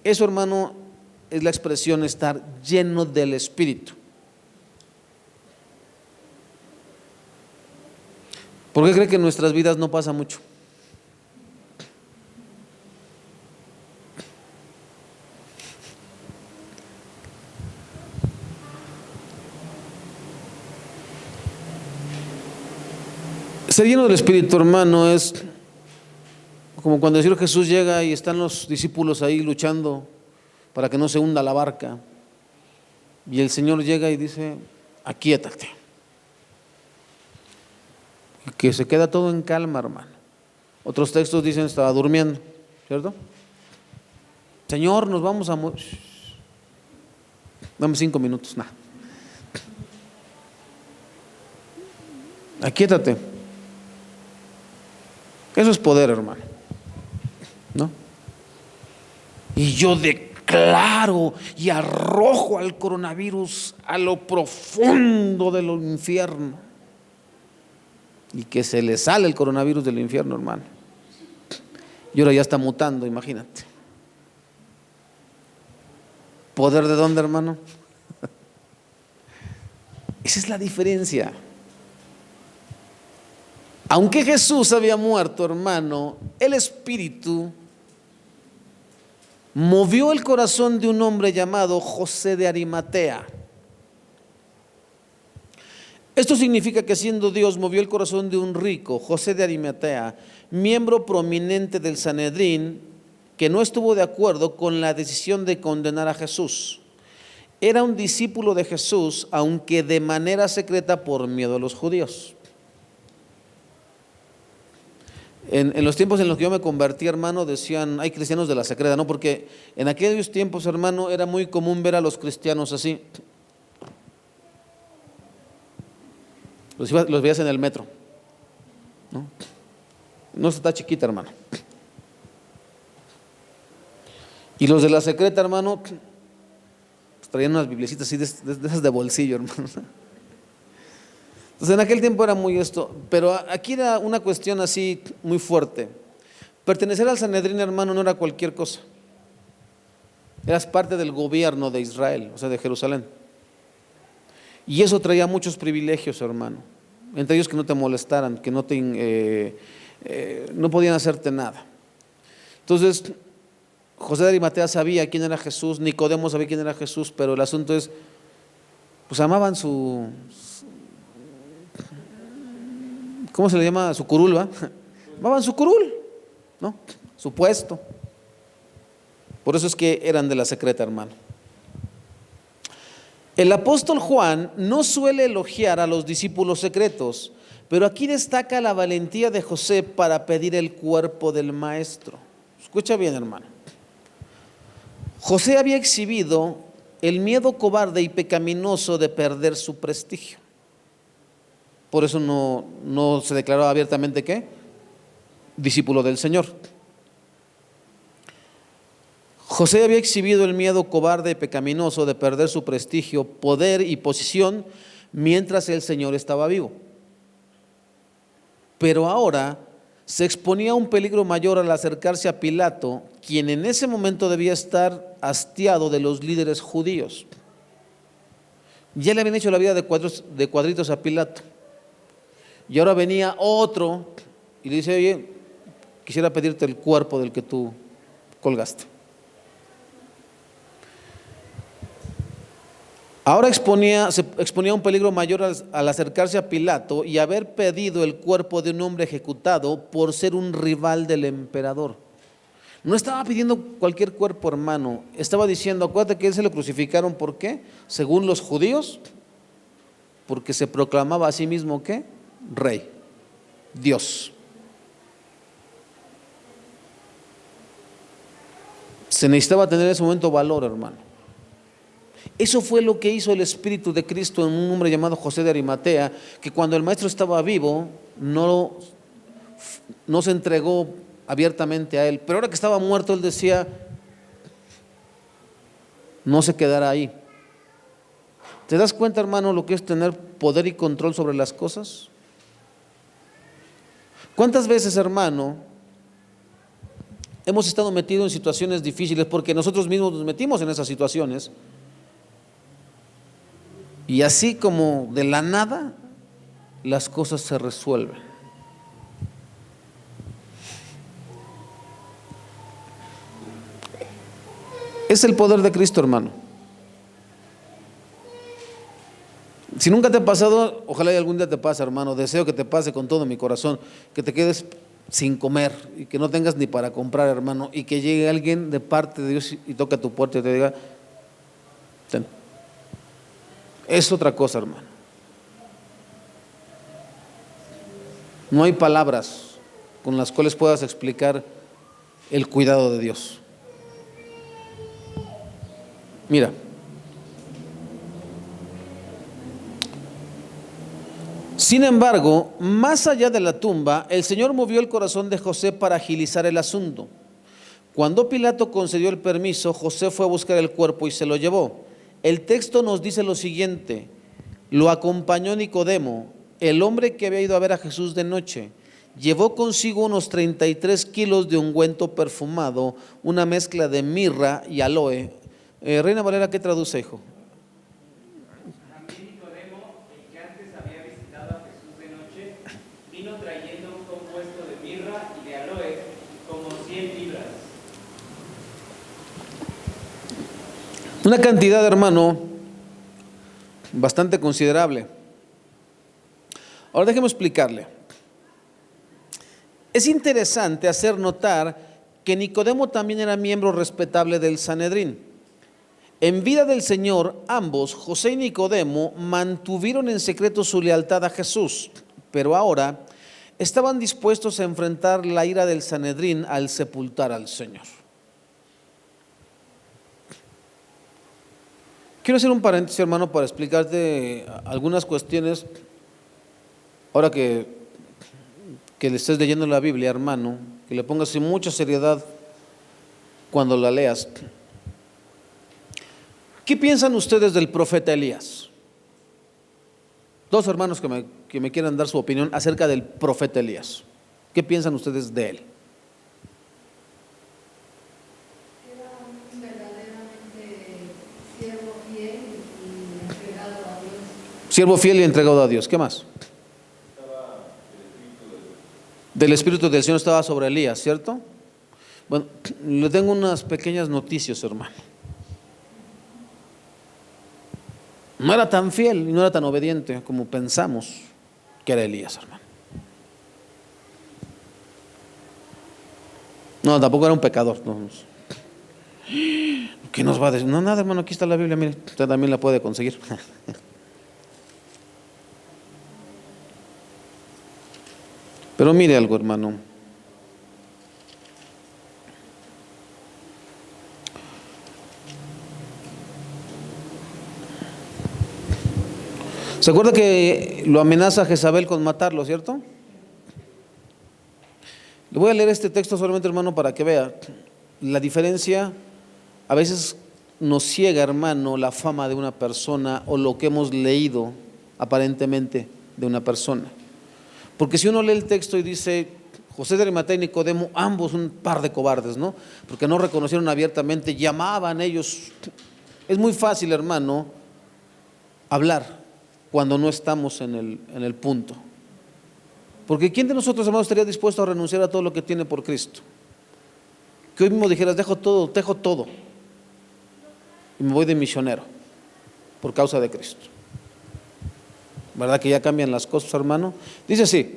Eso, hermano, es la expresión estar lleno del Espíritu. ¿Por qué cree que en nuestras vidas no pasa mucho? Ser lleno del Espíritu, hermano, es como cuando el Señor Jesús llega y están los discípulos ahí luchando para que no se hunda la barca. Y el Señor llega y dice: aquíétate. Y que se queda todo en calma, hermano. Otros textos dicen estaba durmiendo, ¿cierto? Señor, nos vamos a morir. Dame 5 minutos, nada. Aquíétate. Eso es poder, hermano, ¿no? Y yo declaro y arrojo al coronavirus a lo profundo del infierno. Y que se le sale el coronavirus del infierno, hermano. Y ahora ya está mutando, imagínate. ¿Poder de dónde, hermano? Esa es la diferencia. Aunque Jesús había muerto, hermano, el Espíritu movió el corazón de un hombre llamado José de Arimatea. Esto significa que siendo Dios movió el corazón de un rico, José de Arimatea, miembro prominente del Sanedrín, que no estuvo de acuerdo con la decisión de condenar a Jesús. Era un discípulo de Jesús, aunque de manera secreta por miedo a los judíos. En los tiempos en los que yo me convertí, hermano, decían, hay cristianos de la secreta, ¿no? Porque en aquellos tiempos, hermano, era muy común ver a los cristianos así. Los veías en el metro, ¿no? No está chiquita, hermano. Y los de la secreta, hermano, pues traían unas bibliecitas así de esas de bolsillo, hermano. Entonces en aquel tiempo era muy esto, pero aquí era una cuestión así muy fuerte. Pertenecer al Sanedrín, hermano, no era cualquier cosa. Eras parte del gobierno de Israel, o sea, de Jerusalén. Y eso traía muchos privilegios, hermano. Entre ellos que no te molestaran, que no podían hacerte nada. Entonces, José de Arimatea sabía quién era Jesús, Nicodemo sabía quién era Jesús, pero el asunto es, pues amaban ¿cómo se le llama? Su curul, ¿va? Amaban su curul, ¿no? Su puesto. Por eso es que eran de la secreta, hermano. El apóstol Juan no suele elogiar a los discípulos secretos, pero aquí destaca la valentía de José para pedir el cuerpo del maestro. Escucha bien, hermano. José había exhibido el miedo cobarde y pecaminoso de perder su prestigio. Por eso no se declaró abiertamente ¿qué? Discípulo del Señor. José había exhibido el miedo cobarde y pecaminoso de perder su prestigio, poder y posición mientras el Señor estaba vivo. Pero ahora se exponía a un peligro mayor al acercarse a Pilato, quien en ese momento debía estar hastiado de los líderes judíos. Ya le habían hecho la vida de cuadritos a Pilato. Y ahora venía otro y le dice, oye, quisiera pedirte el cuerpo del que tú colgaste. Ahora se exponía a un peligro mayor al acercarse a Pilato y haber pedido el cuerpo de un hombre ejecutado por ser un rival del emperador. No estaba pidiendo cualquier cuerpo, hermano. Estaba diciendo, acuérdate que él se lo crucificaron, ¿por qué? Según los judíos, porque se proclamaba a sí mismo, ¿qué? Rey, Dios. Se necesitaba tener en ese momento valor, hermano. Eso fue lo que hizo el Espíritu de Cristo en un hombre llamado José de Arimatea, que cuando el maestro estaba vivo no se entregó abiertamente a él, pero ahora que estaba muerto él decía, no se quedará ahí. ¿Te das cuenta, hermano, lo que es tener poder y control sobre las cosas? ¿Cuántas veces, hermano, hemos estado metidos en situaciones difíciles porque nosotros mismos nos metimos en esas situaciones? Y así como de la nada, las cosas se resuelven. Es el poder de Cristo, hermano. Si nunca te ha pasado, ojalá y algún día te pase, hermano. Deseo que te pase con todo mi corazón, que te quedes sin comer y que no tengas ni para comprar, hermano, y que llegue alguien de parte de Dios y toque a tu puerta y te diga, ten. Es otra cosa, hermano. No hay palabras con las cuales puedas explicar el cuidado de Dios. Mira, sin embargo, más allá de la tumba, el Señor movió el corazón de José para agilizar el asunto. Cuando Pilato concedió el permiso, José fue a buscar el cuerpo y se lo llevó. El texto nos dice lo siguiente: lo acompañó Nicodemo, el hombre que había ido a ver a Jesús de noche. Llevó consigo unos 33 kilos de ungüento perfumado, una mezcla de mirra y aloe. Reina Valera, ¿qué traduce, hijo? También Nicodemo, el que antes había visitado a Jesús de noche, vino trayendo un compuesto de mirra y de aloe, como 100 libras. Una cantidad, hermano, bastante considerable. Ahora déjeme explicarle. Es interesante hacer notar que Nicodemo también era miembro respetable del Sanedrín. En vida del Señor, ambos, José y Nicodemo, mantuvieron en secreto su lealtad a Jesús, pero ahora estaban dispuestos a enfrentar la ira del Sanedrín al sepultar al Señor. Quiero hacer un paréntesis, hermano, para explicarte algunas cuestiones. Ahora que le estés leyendo la Biblia, hermano, que le pongas mucha seriedad cuando la leas. ¿Qué piensan ustedes del profeta Elías? Dos hermanos que me quieran dar su opinión acerca del profeta Elías. ¿Qué piensan ustedes de él? Era verdaderamente siervo fiel y entregado a Dios. Siervo fiel y entregado a Dios. ¿Qué más? Del Espíritu del Señor estaba sobre Elías, ¿cierto? Bueno, le tengo unas pequeñas noticias, hermano. No era tan fiel y no era tan obediente como pensamos que era Elías, hermano. No, tampoco era un pecador. No. ¿Qué nos va a decir? No, nada, hermano, aquí está la Biblia, mire, usted también la puede conseguir. Pero mire algo, hermano. ¿Se acuerda que lo amenaza Jezabel con matarlo, cierto? Le voy a leer este texto solamente, hermano, para que vea la diferencia. A veces nos ciega, hermano, la fama de una persona o lo que hemos leído aparentemente de una persona. Porque si uno lee el texto y dice, José de Arimatea y Nicodemo, ambos un par de cobardes, ¿no? Porque no reconocieron abiertamente, llamaban ellos. Es muy fácil, hermano, hablar cuando no estamos en el punto. Porque ¿quién de nosotros, hermanos, estaría dispuesto a renunciar a todo lo que tiene por Cristo? Que hoy mismo dijeras, dejo todo y me voy de misionero por causa de Cristo. ¿Verdad que ya cambian las cosas, hermano? Dice así: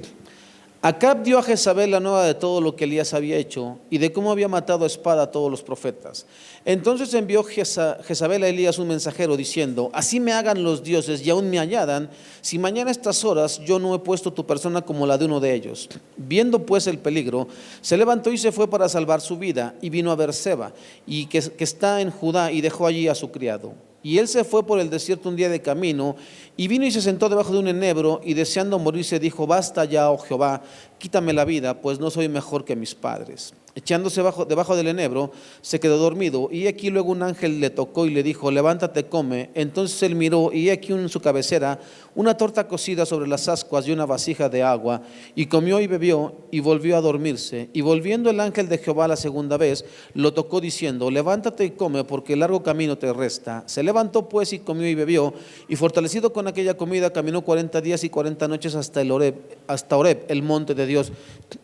Acab dio a Jezabel la nueva de todo lo que Elías había hecho y de cómo había matado a espada a todos los profetas. Entonces envió Jezabel a Elías un mensajero diciendo: así me hagan los dioses y aún me añadan, si mañana a estas horas yo no he puesto tu persona como la de uno de ellos. Viendo pues el peligro, se levantó y se fue para salvar su vida y vino a Beerseba, y que está en Judá, y dejó allí a su criado. Y él se fue por el desierto un día de camino, y vino y se sentó debajo de un enebro, y deseando morirse dijo: basta ya, oh Jehová, quítame la vida, pues no soy mejor que mis padres. Echándose debajo del enebro, se quedó dormido, y aquí luego un ángel le tocó y le dijo: levántate, come. Entonces él miró, y aquí en su cabecera una torta cocida sobre las ascuas y una vasija de agua, y comió y bebió, y volvió a dormirse. Y volviendo el ángel de Jehová la segunda vez, lo tocó diciendo: levántate y come, porque largo camino te resta. Se levantó pues y comió y bebió, y fortalecido con aquella comida, caminó 40 días y 40 noches hasta Horeb, el monte de Dios.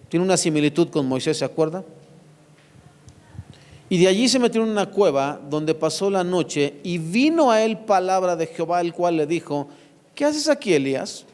Tiene una similitud con Moisés, ¿se acuerda? Y de allí se metió en una cueva donde pasó la noche, y vino a él palabra de Jehová, el cual le dijo: ¿qué haces aquí, Elías?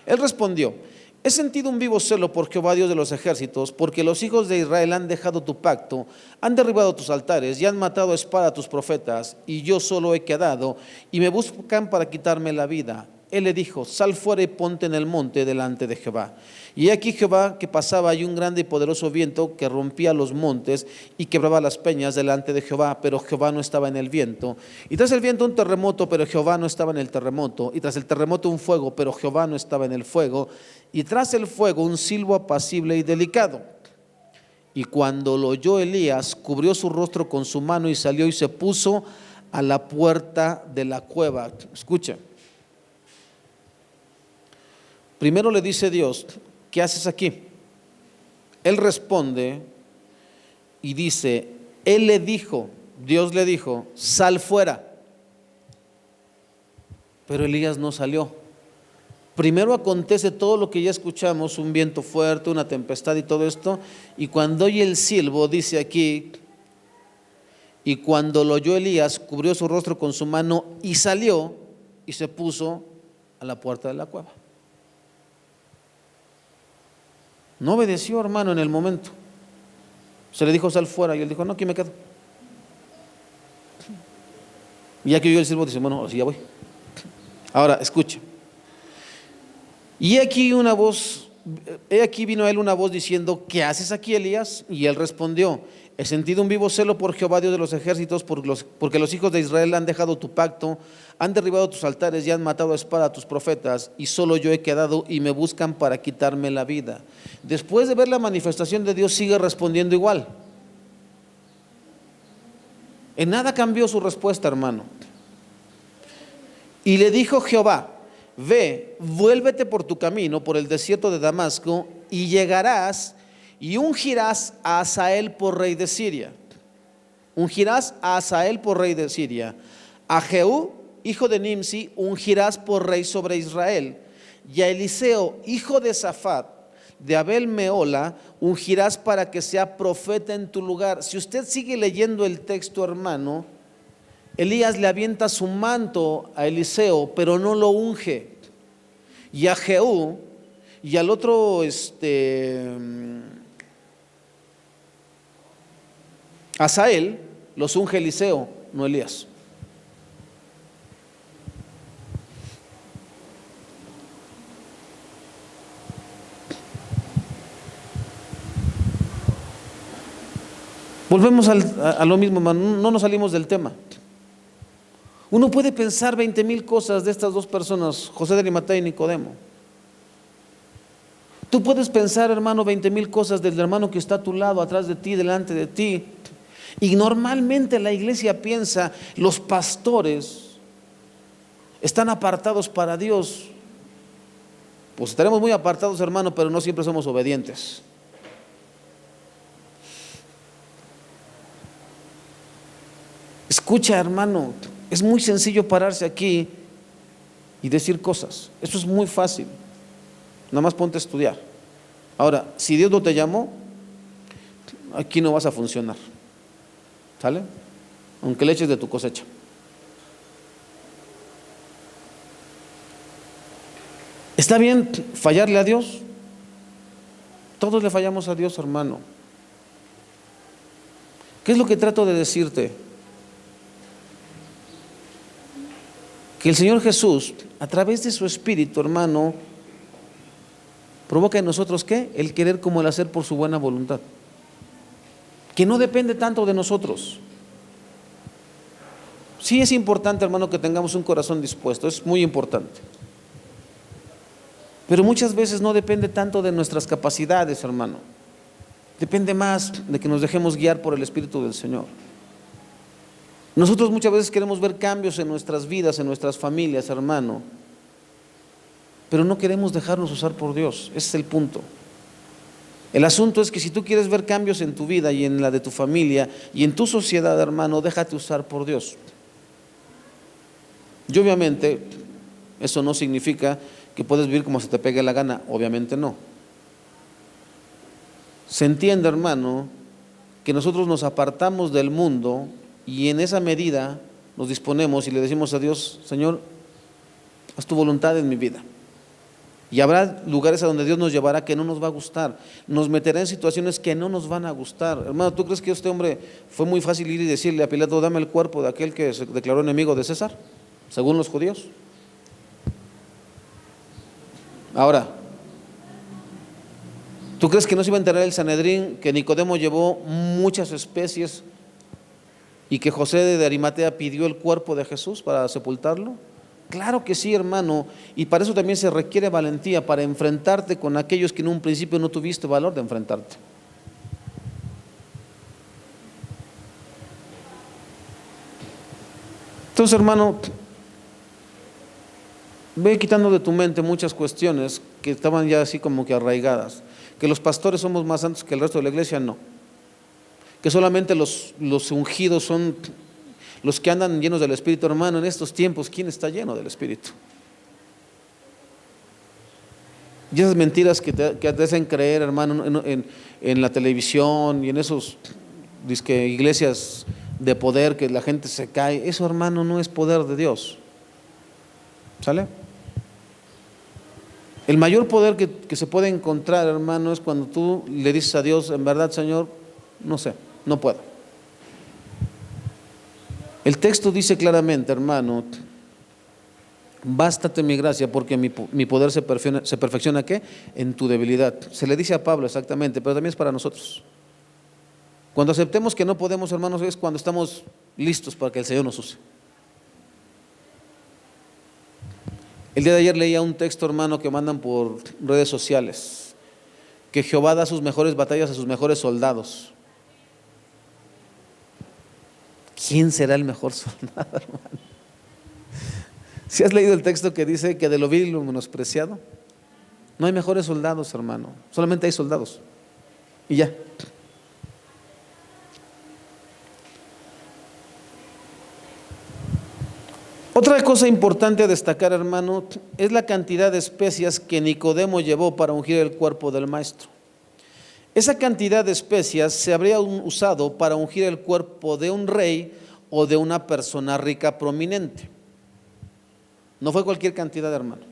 Él respondió: he sentido un vivo celo por Jehová, Dios de los ejércitos, porque los hijos de Israel han dejado tu pacto, han derribado tus altares y han matado a espada a tus profetas, y yo solo he quedado, y me buscan para quitarme la vida. Él le dijo: sal fuera y ponte en el monte delante de Jehová. Y aquí Jehová que pasaba, y un grande y poderoso viento que rompía los montes y quebraba las peñas delante de Jehová, pero Jehová no estaba en el viento. Y tras el viento un terremoto, pero Jehová no estaba en el terremoto. Y tras el terremoto un fuego, pero Jehová no estaba en el fuego. Y tras el fuego un silbo apacible y delicado. Y cuando lo oyó Elías, cubrió su rostro con su mano y salió y se puso a la puerta de la cueva. Escucha. Primero le dice Dios: ¿qué haces aquí? Él responde y dice: Dios le dijo, sal fuera. Pero Elías no salió. Primero acontece todo lo que ya escuchamos: un viento fuerte, una tempestad y todo esto. Y cuando oye el silbo, dice aquí: y cuando lo oyó Elías, cubrió su rostro con su mano y salió y se puso a la puerta de la cueva. No obedeció, hermano, en el momento. Se le dijo: sal fuera, y él dijo: no, aquí me quedo. Y ya que oyó el silbo, dice: bueno, así ya voy. Ahora, escuche. Y aquí una voz he aquí vino a él una voz diciendo: ¿qué haces aquí, Elías? Y él respondió: he sentido un vivo celo por Jehová, Dios de los ejércitos, porque los hijos de Israel han dejado tu pacto, han derribado tus altares y han matado a espada a tus profetas, y solo yo he quedado y me buscan para quitarme la vida. Después de ver la manifestación de Dios, sigue respondiendo igual. En nada cambió su respuesta, hermano. Y le dijo Jehová: ve, vuélvete por tu camino, por el desierto de Damasco, y llegarás y ungirás a Hazael por rey de Siria. Ungirás a Hazael por rey de Siria. A Jehú, hijo de Nimsi, ungirás por rey sobre Israel. Y a Eliseo, hijo de Safat, de Abel Meola, ungirás para que sea profeta en tu lugar. Si usted sigue leyendo el texto, hermano, Elías le avienta su manto a Eliseo, pero no lo unge. Y a Jehú y al otro Hazael los unge Eliseo, no Elías. Volvemos a lo mismo, hermano, no nos salimos del tema. Uno puede pensar 20,000 cosas de estas dos personas, José de Arimatea y Nicodemo. Tú puedes pensar, hermano, 20,000 cosas del hermano que está a tu lado, atrás de ti, delante de ti. Y normalmente la iglesia piensa: los pastores están apartados para Dios. Pues estaremos muy apartados, hermano, pero no siempre somos obedientes. Escucha, hermano, es muy sencillo pararse aquí y decir cosas. Eso es muy fácil. Nada más ponte a estudiar. Ahora, si Dios no te llamó, aquí no vas a funcionar. ¿Sale? Aunque le eches de tu cosecha. ¿Está bien fallarle a Dios? Todos le fallamos a Dios, hermano. ¿Qué es lo que trato de decirte? Que el Señor Jesús, a través de su Espíritu, hermano, provoca en nosotros ¿qué? El querer como el hacer por su buena voluntad. Que no depende tanto de nosotros. Sí es importante, hermano, que tengamos un corazón dispuesto, es muy importante. Pero muchas veces no depende tanto de nuestras capacidades, hermano. Depende más de que nos dejemos guiar por el Espíritu del Señor. Nosotros muchas veces queremos ver cambios en nuestras vidas, en nuestras familias, hermano, pero no queremos dejarnos usar por Dios. Ese es el punto. El asunto es que si tú quieres ver cambios en tu vida y en la de tu familia y en tu sociedad, hermano, déjate usar por Dios. Y obviamente eso no significa que puedes vivir como se te pegue la gana, obviamente no. Se entiende, hermano, que nosotros nos apartamos del mundo y en esa medida nos disponemos y le decimos a Dios: Señor, haz tu voluntad en mi vida. Y habrá lugares a donde Dios nos llevará que no nos va a gustar, nos meterá en situaciones que no nos van a gustar. Hermano, ¿tú crees que este hombre fue muy fácil ir y decirle a Pilato: dame el cuerpo de aquel que se declaró enemigo de César, según los judíos? Ahora, ¿tú crees que no se iba a enterar el Sanedrín que Nicodemo llevó muchas especies y que José de Arimatea pidió el cuerpo de Jesús para sepultarlo? Claro que sí, hermano, y para eso también se requiere valentía, para enfrentarte con aquellos que en un principio no tuviste valor de enfrentarte. Entonces, hermano, ve quitando de tu mente muchas cuestiones que estaban ya así como que arraigadas. Que los pastores somos más santos que el resto de la iglesia, no. Que solamente los ungidos son los que andan llenos del Espíritu, hermano. En estos tiempos, ¿quién está lleno del Espíritu? Y esas mentiras que te hacen creer, hermano, en la televisión y en esos iglesias de poder que la gente se cae, eso, hermano, no es poder de Dios. ¿Sale? El mayor poder que se puede encontrar, hermano, es cuando tú le dices a Dios: en verdad, Señor, no sé, no puedo. El texto dice claramente, hermano, Bástate mi gracia, porque mi poder se perfecciona ¿qué? En tu debilidad. Se le dice a Pablo exactamente, pero también es para nosotros. Cuando aceptemos que no podemos, hermanos, es cuando estamos listos para que el Señor nos use. El día de ayer leía un texto, hermano, que mandan por redes sociales, que Jehová da sus mejores batallas a sus mejores soldados. ¿Quién será el mejor soldado, hermano? ¿Si has leído el texto que dice que de lo vil y lo menospreciado? No hay mejores soldados, hermano, solamente hay soldados. Y ya. Otra cosa importante a destacar, hermano, es la cantidad de especias que Nicodemo llevó para ungir el cuerpo del maestro. Esa cantidad de especias se habría usado para ungir el cuerpo de un rey o de una persona rica prominente. No fue cualquier cantidad, hermano.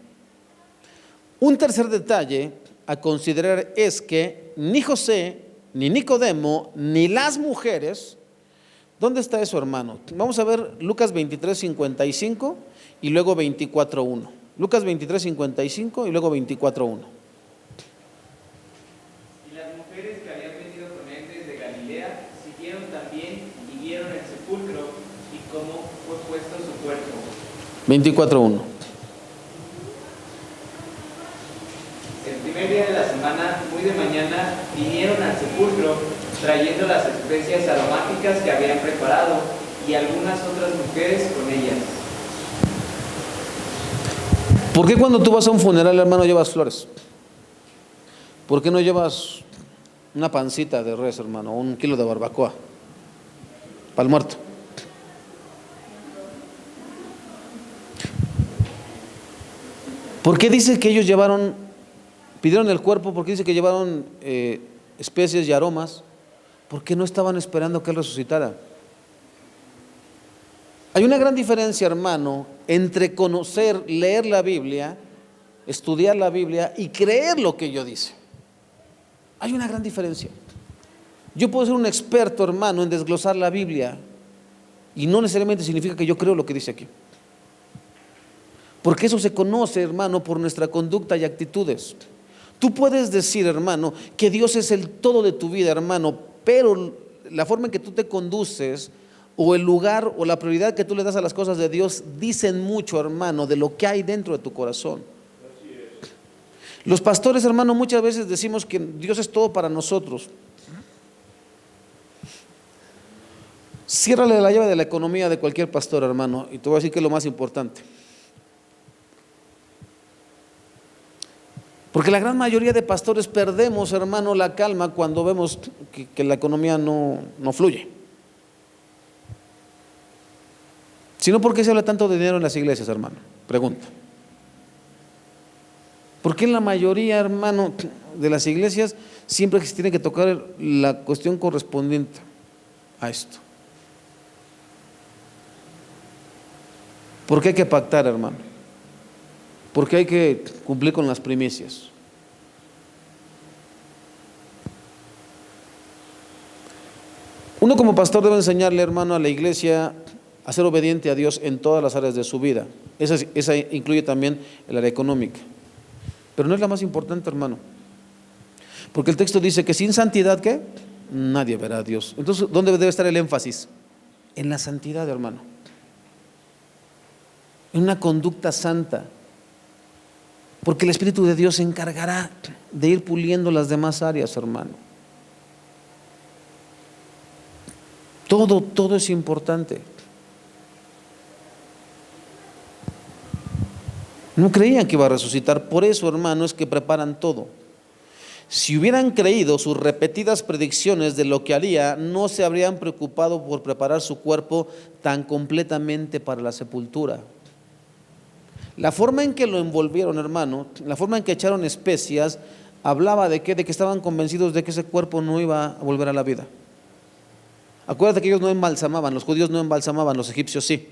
Un tercer detalle a considerar es que ni José, ni Nicodemo, ni las mujeres. ¿Dónde está eso, hermano? Vamos a ver Lucas 23:55 y luego 24:1. Lucas 23:55 y luego 24:1. Y las mujeres que habían venido con él desde Galilea siguieron también y vieron el sepulcro y cómo fue puesto su cuerpo. 24:1. El primer día de la semana, muy de mañana, vinieron al sepulcro trayendo las especias aromáticas que habían preparado y algunas otras mujeres con ellas. ¿Por qué cuando tú vas a un funeral, hermano, llevas flores? ¿Por qué no llevas una pancita de res, hermano, o 1 kilo de barbacoa para el muerto? ¿Por qué dice que ellos pidieron el cuerpo? ¿Por qué dice que llevaron especies y aromas? Porque no estaban esperando que Él resucitara. Hay una gran diferencia, hermano, entre conocer, leer la Biblia, estudiar la Biblia y creer lo que ello dice. Hay una gran diferencia. Yo puedo ser un experto, hermano, en desglosar la Biblia y no necesariamente significa que yo creo lo que dice aquí. Porque eso se conoce, hermano, por nuestra conducta y actitudes. Tú puedes decir, hermano, que Dios es el todo de tu vida, hermano, pero la forma en que tú te conduces o el lugar o la prioridad que tú le das a las cosas de Dios dicen mucho, hermano, de lo que hay dentro de tu corazón. Los pastores, hermano, muchas veces decimos que Dios es todo para nosotros. Ciérrale la llave de la economía de cualquier pastor, hermano, y te voy a decir que es lo más importante. Porque la gran mayoría de pastores perdemos, hermano, la calma cuando vemos que la economía no fluye. Si no, ¿por qué se habla tanto de dinero en las iglesias, hermano? Pregunta. ¿Por qué en la mayoría, hermano, de las iglesias siempre se tiene que tocar la cuestión correspondiente a esto? ¿Por qué hay que pactar, hermano? Porque hay que cumplir con las primicias. Uno como pastor debe enseñarle, hermano, a la iglesia a ser obediente a Dios en todas las áreas de su vida. Esa incluye también el área económica. Pero no es la más importante, hermano. Porque el texto dice que sin santidad, ¿qué? Nadie verá a Dios. Entonces, ¿dónde debe estar el énfasis? En la santidad, hermano. En una conducta santa. Porque el Espíritu de Dios se encargará de ir puliendo las demás áreas, hermano. Todo es importante. No creían que iba a resucitar, por eso, hermano, es que preparan todo. Si hubieran creído sus repetidas predicciones de lo que haría, no se habrían preocupado por preparar su cuerpo tan completamente para la sepultura. La forma en que lo envolvieron, hermano, la forma en que echaron especias, hablaba de que estaban convencidos de que ese cuerpo no iba a volver a la vida. Acuérdate que ellos no embalsamaban, los judíos no embalsamaban, los egipcios sí.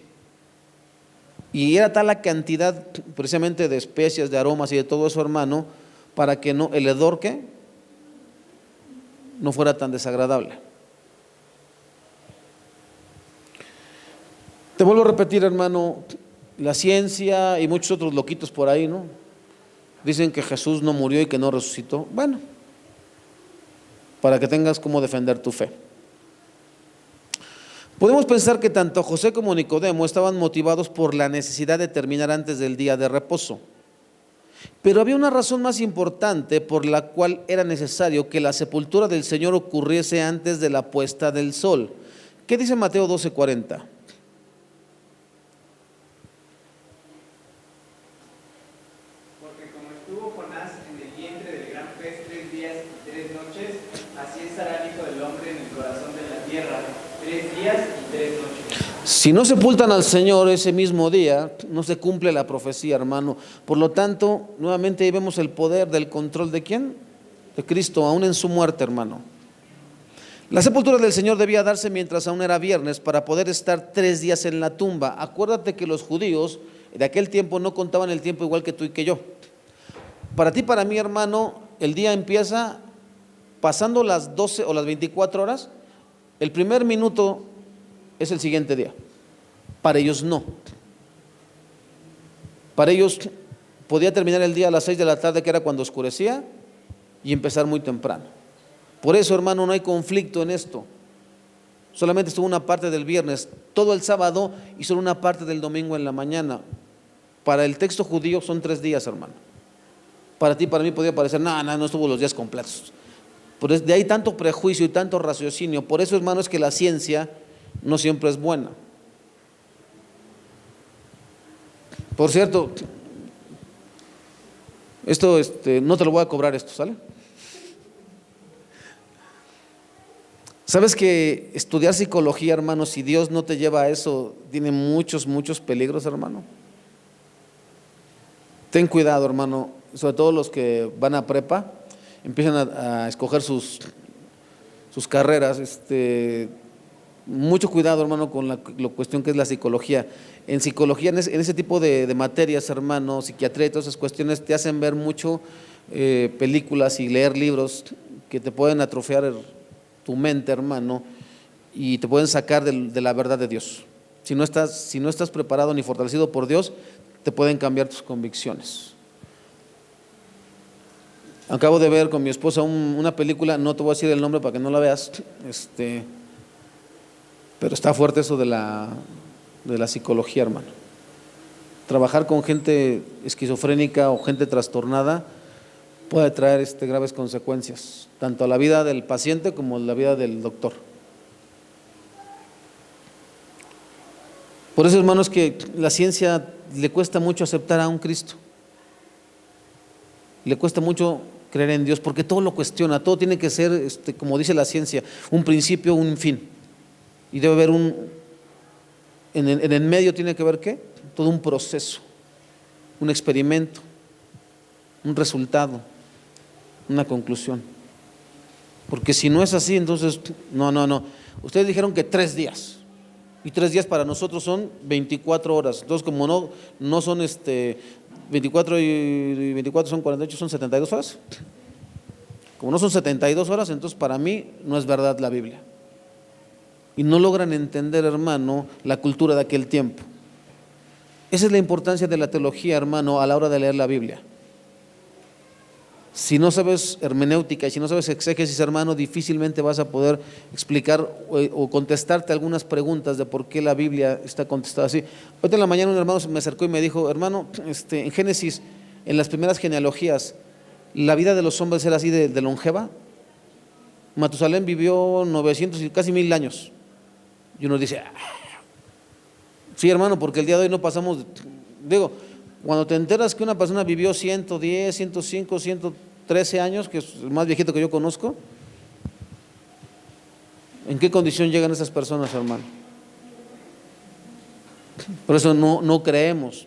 Y era tal la cantidad precisamente de especias, de aromas y de todo eso, hermano, para que el hedor no fuera tan desagradable. Te vuelvo a repetir, hermano, la ciencia y muchos otros loquitos por ahí, ¿no? Dicen que Jesús no murió y que no resucitó. Bueno, para que tengas cómo defender tu fe. Podemos pensar que tanto José como Nicodemo estaban motivados por la necesidad de terminar antes del día de reposo. Pero había una razón más importante por la cual era necesario que la sepultura del Señor ocurriese antes de la puesta del sol. ¿Qué dice Mateo 12:40? Porque como estuvo Jonás en el vientre del gran pez 3 días y 3 noches, así estará el Hijo del Hombre en el corazón de la tierra, 3 días y 3 noches. Si no sepultan al Señor ese mismo día, no se cumple la profecía, hermano. Por lo tanto, nuevamente ahí vemos el poder del control de ¿quién? De Cristo, aún en su muerte, hermano. La sepultura del Señor debía darse mientras aún era viernes para poder estar 3 días en la tumba. Acuérdate que los judíos de aquel tiempo no contaban el tiempo igual que tú y que yo. Para ti, para mí, hermano, el día empieza pasando las 12 o las 24 horas. El primer minuto es el siguiente día. Para ellos no. Para ellos podía terminar el día a las 6 de la tarde, que era cuando oscurecía, y empezar muy temprano. Por eso, hermano, no hay conflicto en esto. Solamente estuvo una parte del viernes, todo el sábado y solo una parte del domingo en la mañana. Para el texto judío son 3 días, hermano. Para ti, para mí podría parecer, no estuvo los días completos. De ahí tanto prejuicio y tanto raciocinio. Por eso, hermano, es que la ciencia no siempre es buena. Por cierto, esto no te lo voy a cobrar esto, ¿sale? ¿Sabes que estudiar psicología, hermano, si Dios no te lleva a eso, tiene muchos peligros, hermano? Ten cuidado, hermano, sobre todo los que van a prepa, empiezan a escoger sus carreras, mucho cuidado, hermano, con la cuestión que es la psicología. En psicología, en ese tipo de materias, hermano, psiquiatría y todas esas cuestiones, te hacen ver mucho películas y leer libros que te pueden atrofiar tu mente, hermano, y te pueden sacar de la verdad de Dios. Si no estás preparado ni fortalecido por Dios, te pueden cambiar tus convicciones. Acabo de ver con mi esposa una película, no te voy a decir el nombre para que no la veas, pero está fuerte eso de la psicología, hermano. Trabajar con gente esquizofrénica o gente trastornada puede traer graves consecuencias, tanto a la vida del paciente como a la vida del doctor. Por eso, hermanos, que la ciencia le cuesta mucho aceptar a un Cristo. Le cuesta mucho creer en Dios, porque todo lo cuestiona, todo tiene que ser, como dice la ciencia, un principio, un fin. Y debe haber en el medio tiene que haber ¿qué? Todo un proceso, un experimento, un resultado, una conclusión. Porque si no es así, entonces, no. Ustedes dijeron que 3 días, y 3 días para nosotros son 24 horas. Entonces, como no son 24 y 24 son 48, son 72 horas. Como no son 72 horas, entonces para mí no es verdad la Biblia. Y no logran entender, hermano, la cultura de aquel tiempo. Esa es la importancia de la teología, hermano, a la hora de leer la Biblia. Si no sabes hermenéutica y si no sabes exégesis, hermano, difícilmente vas a poder explicar o contestarte algunas preguntas de por qué la Biblia está contestada así. Ahorita en la mañana un hermano me acercó y me dijo, hermano, en Génesis, en las primeras genealogías, ¿la vida de los hombres era así de longeva? Matusalén vivió 900 y casi 1000 años. Y uno dice, sí, hermano, porque el día de hoy no pasamos, cuando te enteras que una persona vivió 110, 105, 113 años, que es el más viejito que yo conozco, ¿en qué condición llegan esas personas, hermano? Por eso no creemos.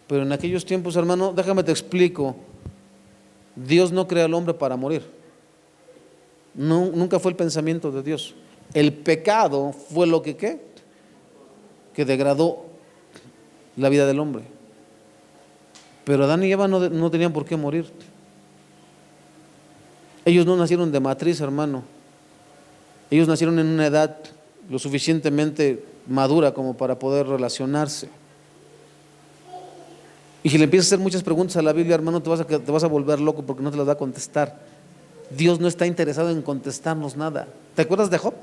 Pero en aquellos tiempos, hermano, déjame te explico, Dios no creó al hombre para morir. Nunca fue el pensamiento de Dios. El pecado fue lo que degradó la vida del hombre. Pero Adán y Eva no tenían por qué morir. Ellos no nacieron de matriz, hermano. Ellos nacieron en una edad lo suficientemente madura como para poder relacionarse. Y si le empiezas a hacer muchas preguntas a la Biblia, hermano, te vas a volver loco porque no te las va a contestar. Dios no está interesado en contestarnos nada. ¿Te acuerdas de Job?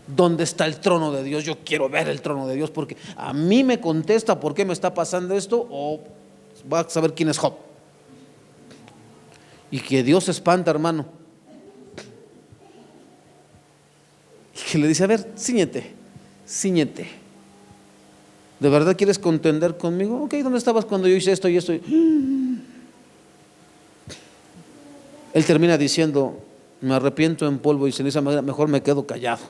¿Dónde está el trono de Dios? Yo quiero ver el trono de Dios porque a mí me contesta por qué me está pasando esto, o va a saber quién es Job. Y que Dios se espanta, hermano. Y que le dice, a ver, ciñete. ¿De verdad quieres contender conmigo? Ok, ¿dónde estabas cuando yo hice esto y esto? Él termina diciendo, me arrepiento en polvo y ceniza, mejor me quedo callado.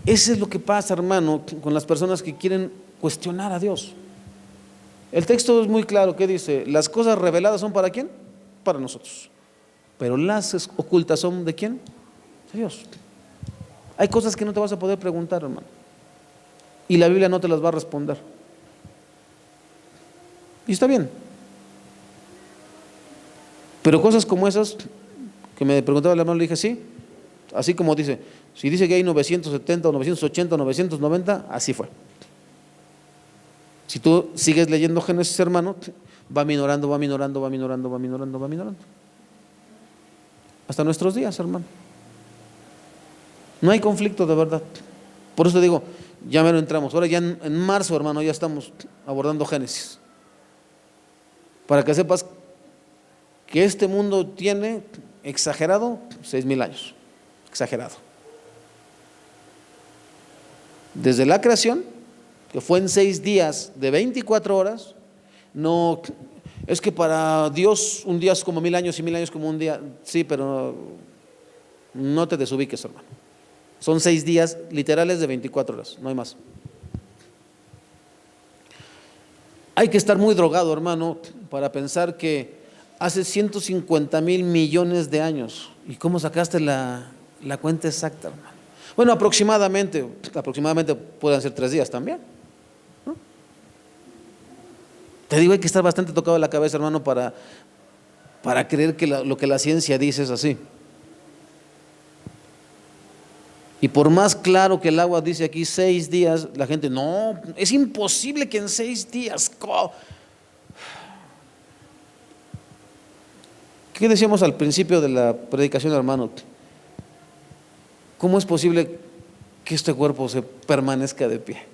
Eso es lo que pasa, hermano, con las personas que quieren cuestionar a Dios. El texto es muy claro, ¿qué dice? Las cosas reveladas son ¿para quién? Para nosotros. Pero las ocultas son ¿de quién? De Dios. Hay cosas que no te vas a poder preguntar, hermano, y la Biblia no te las va a responder. Y está bien. Pero cosas como esas que me preguntaba el hermano, le dije, sí, así como dice, si dice que hay 970 o 980 o 990, así fue. Si tú sigues leyendo Génesis, hermano, va minorando. Hasta nuestros días, hermano. No hay conflicto de verdad. Por eso digo, ya me lo entramos. Ahora ya en marzo, hermano, ya estamos abordando Génesis. Para que sepas que este mundo tiene, exagerado, 6,000 años. Exagerado. Desde la creación, que fue en 6 días de 24 horas, no, es que para Dios un día es como 1,000 años y 1,000 años como un día. Sí, pero no te desubiques, hermano. Son 6 días literales de 24 horas, no hay más. Hay que estar muy drogado, hermano, para pensar que hace 150,000 millones de años. ¿Y cómo sacaste la cuenta exacta, hermano? Bueno, aproximadamente pueden ser 3 días también, ¿no? Te digo, hay que estar bastante tocado de la cabeza, hermano, para creer que lo que la ciencia dice es así. Y por más claro que el agua dice aquí 6 días, la gente, no, es imposible que en 6 días. ¿Qué decíamos al principio de la predicación, hermano? ¿Cómo es posible que este cuerpo se permanezca de pie?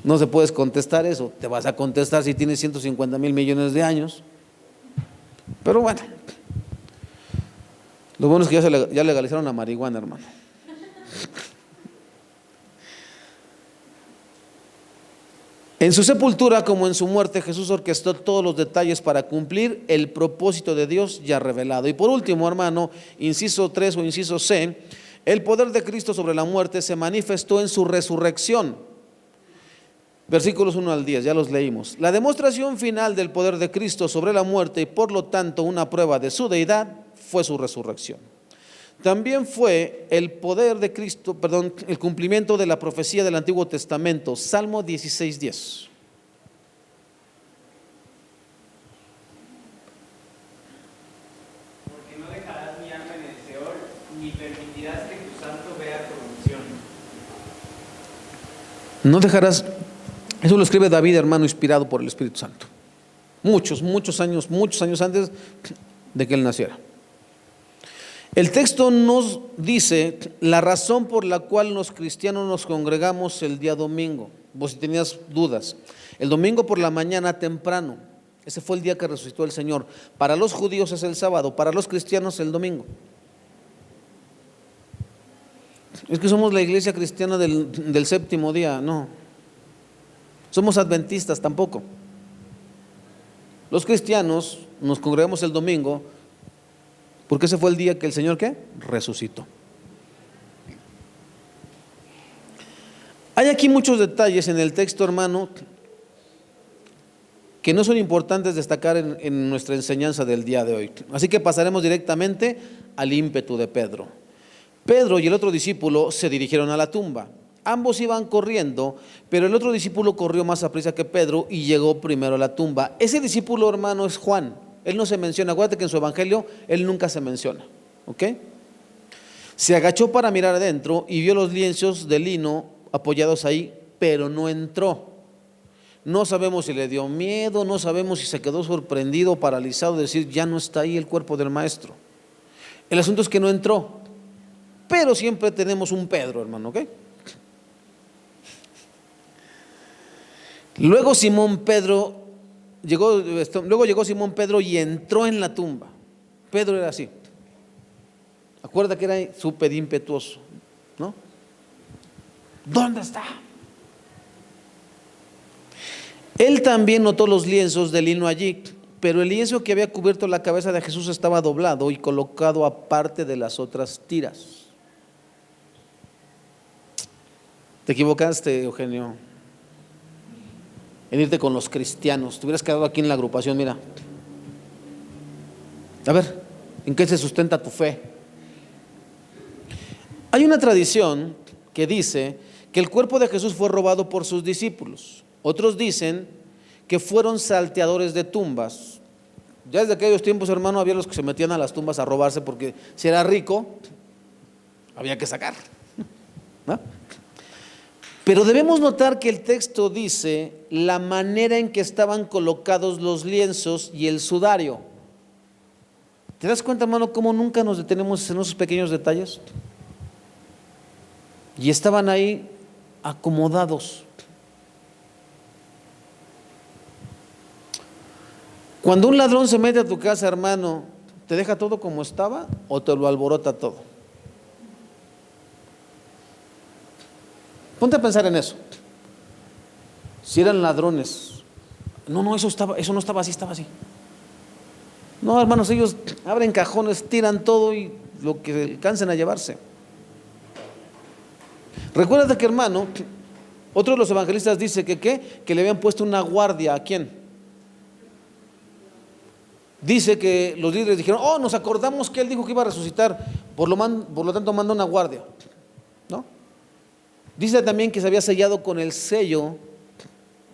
No se puedes contestar eso. Te vas a contestar si tienes 150,000 millones de años. Pero bueno, lo bueno es que ya legalizaron la marihuana, hermano. En su sepultura como en su muerte, Jesús orquestó todos los detalles para cumplir el propósito de Dios ya revelado. Y por último, hermano, inciso 3 o inciso C, el poder de Cristo sobre la muerte se manifestó en su resurrección. Versículos 1 al 10, ya los leímos. La demostración final del poder de Cristo sobre la muerte y por lo tanto una prueba de su deidad fue su resurrección. También fue el poder de Cristo, el cumplimiento de la profecía del Antiguo Testamento, Salmo 16:10. Porque no dejarás mi alma en el Seol, ni permitirás que tu santo vea corrupción. No dejarás, eso lo escribe David, hermano, inspirado por el Espíritu Santo. Muchos años antes de que él naciera. El texto nos dice la razón por la cual los cristianos nos congregamos el día domingo. Vos si tenías dudas, el domingo por la mañana temprano, ese fue el día que resucitó el Señor. Para los judíos es el sábado, para los cristianos el domingo. Es que somos la iglesia cristiana del séptimo día, no. Somos adventistas tampoco. Los cristianos nos congregamos el domingo porque ese fue el día que el Señor, ¿qué? Resucitó. Hay aquí muchos detalles en el texto, hermano, que no son importantes destacar en nuestra enseñanza del día de hoy. Así que pasaremos directamente al ímpetu de Pedro. Pedro y el otro discípulo se dirigieron a la tumba. Ambos iban corriendo, pero el otro discípulo corrió más aprisa que Pedro y llegó primero a la tumba. Ese discípulo, hermano, es Juan. Él no se menciona, acuérdate que en su evangelio él nunca se menciona, ¿ok? Se agachó para mirar adentro y vio los lienzos de lino apoyados ahí pero no entró. No sabemos si le dio miedo, no sabemos si se quedó sorprendido, paralizado, de decir, ya no está ahí el cuerpo del maestro. El asunto es que no entró, pero siempre tenemos un Pedro, hermano, ¿ok? Luego llegó Simón Pedro y entró en la tumba. Pedro era así. Acuerda que era súper impetuoso, ¿no? ¿Dónde está? Él también notó los lienzos de lino allí, pero el lienzo que había cubierto la cabeza de Jesús estaba doblado y colocado aparte de las otras tiras. Te equivocaste, Eugenio, en irte con los cristianos. Te hubieras quedado aquí en la agrupación, mira. A ver, ¿en qué se sustenta tu fe? Hay una tradición que dice que el cuerpo de Jesús fue robado por sus discípulos. Otros dicen que fueron salteadores de tumbas. Ya desde aquellos tiempos, hermano, había los que se metían a las tumbas a robarse porque si era rico, había que sacar, ¿no? Pero debemos notar que el texto dice la manera en que estaban colocados los lienzos y el sudario. ¿Te das cuenta, hermano, cómo nunca nos detenemos en esos pequeños detalles? Y estaban ahí acomodados. Cuando un ladrón se mete a tu casa, hermano, ¿te deja todo como estaba o te lo alborota todo? Ponte a pensar en eso. Si eran ladrones, no, eso no estaba así, estaba así. No, hermanos, ellos abren cajones, tiran todo y lo que alcancen a llevarse. Recuerda que, hermano, otro de los evangelistas dice que le habían puesto una guardia. ¿A quién? Dice que los líderes dijeron, nos acordamos que él dijo que iba a resucitar, por lo tanto mandó una guardia, ¿no? Dice también que se había sellado con el sello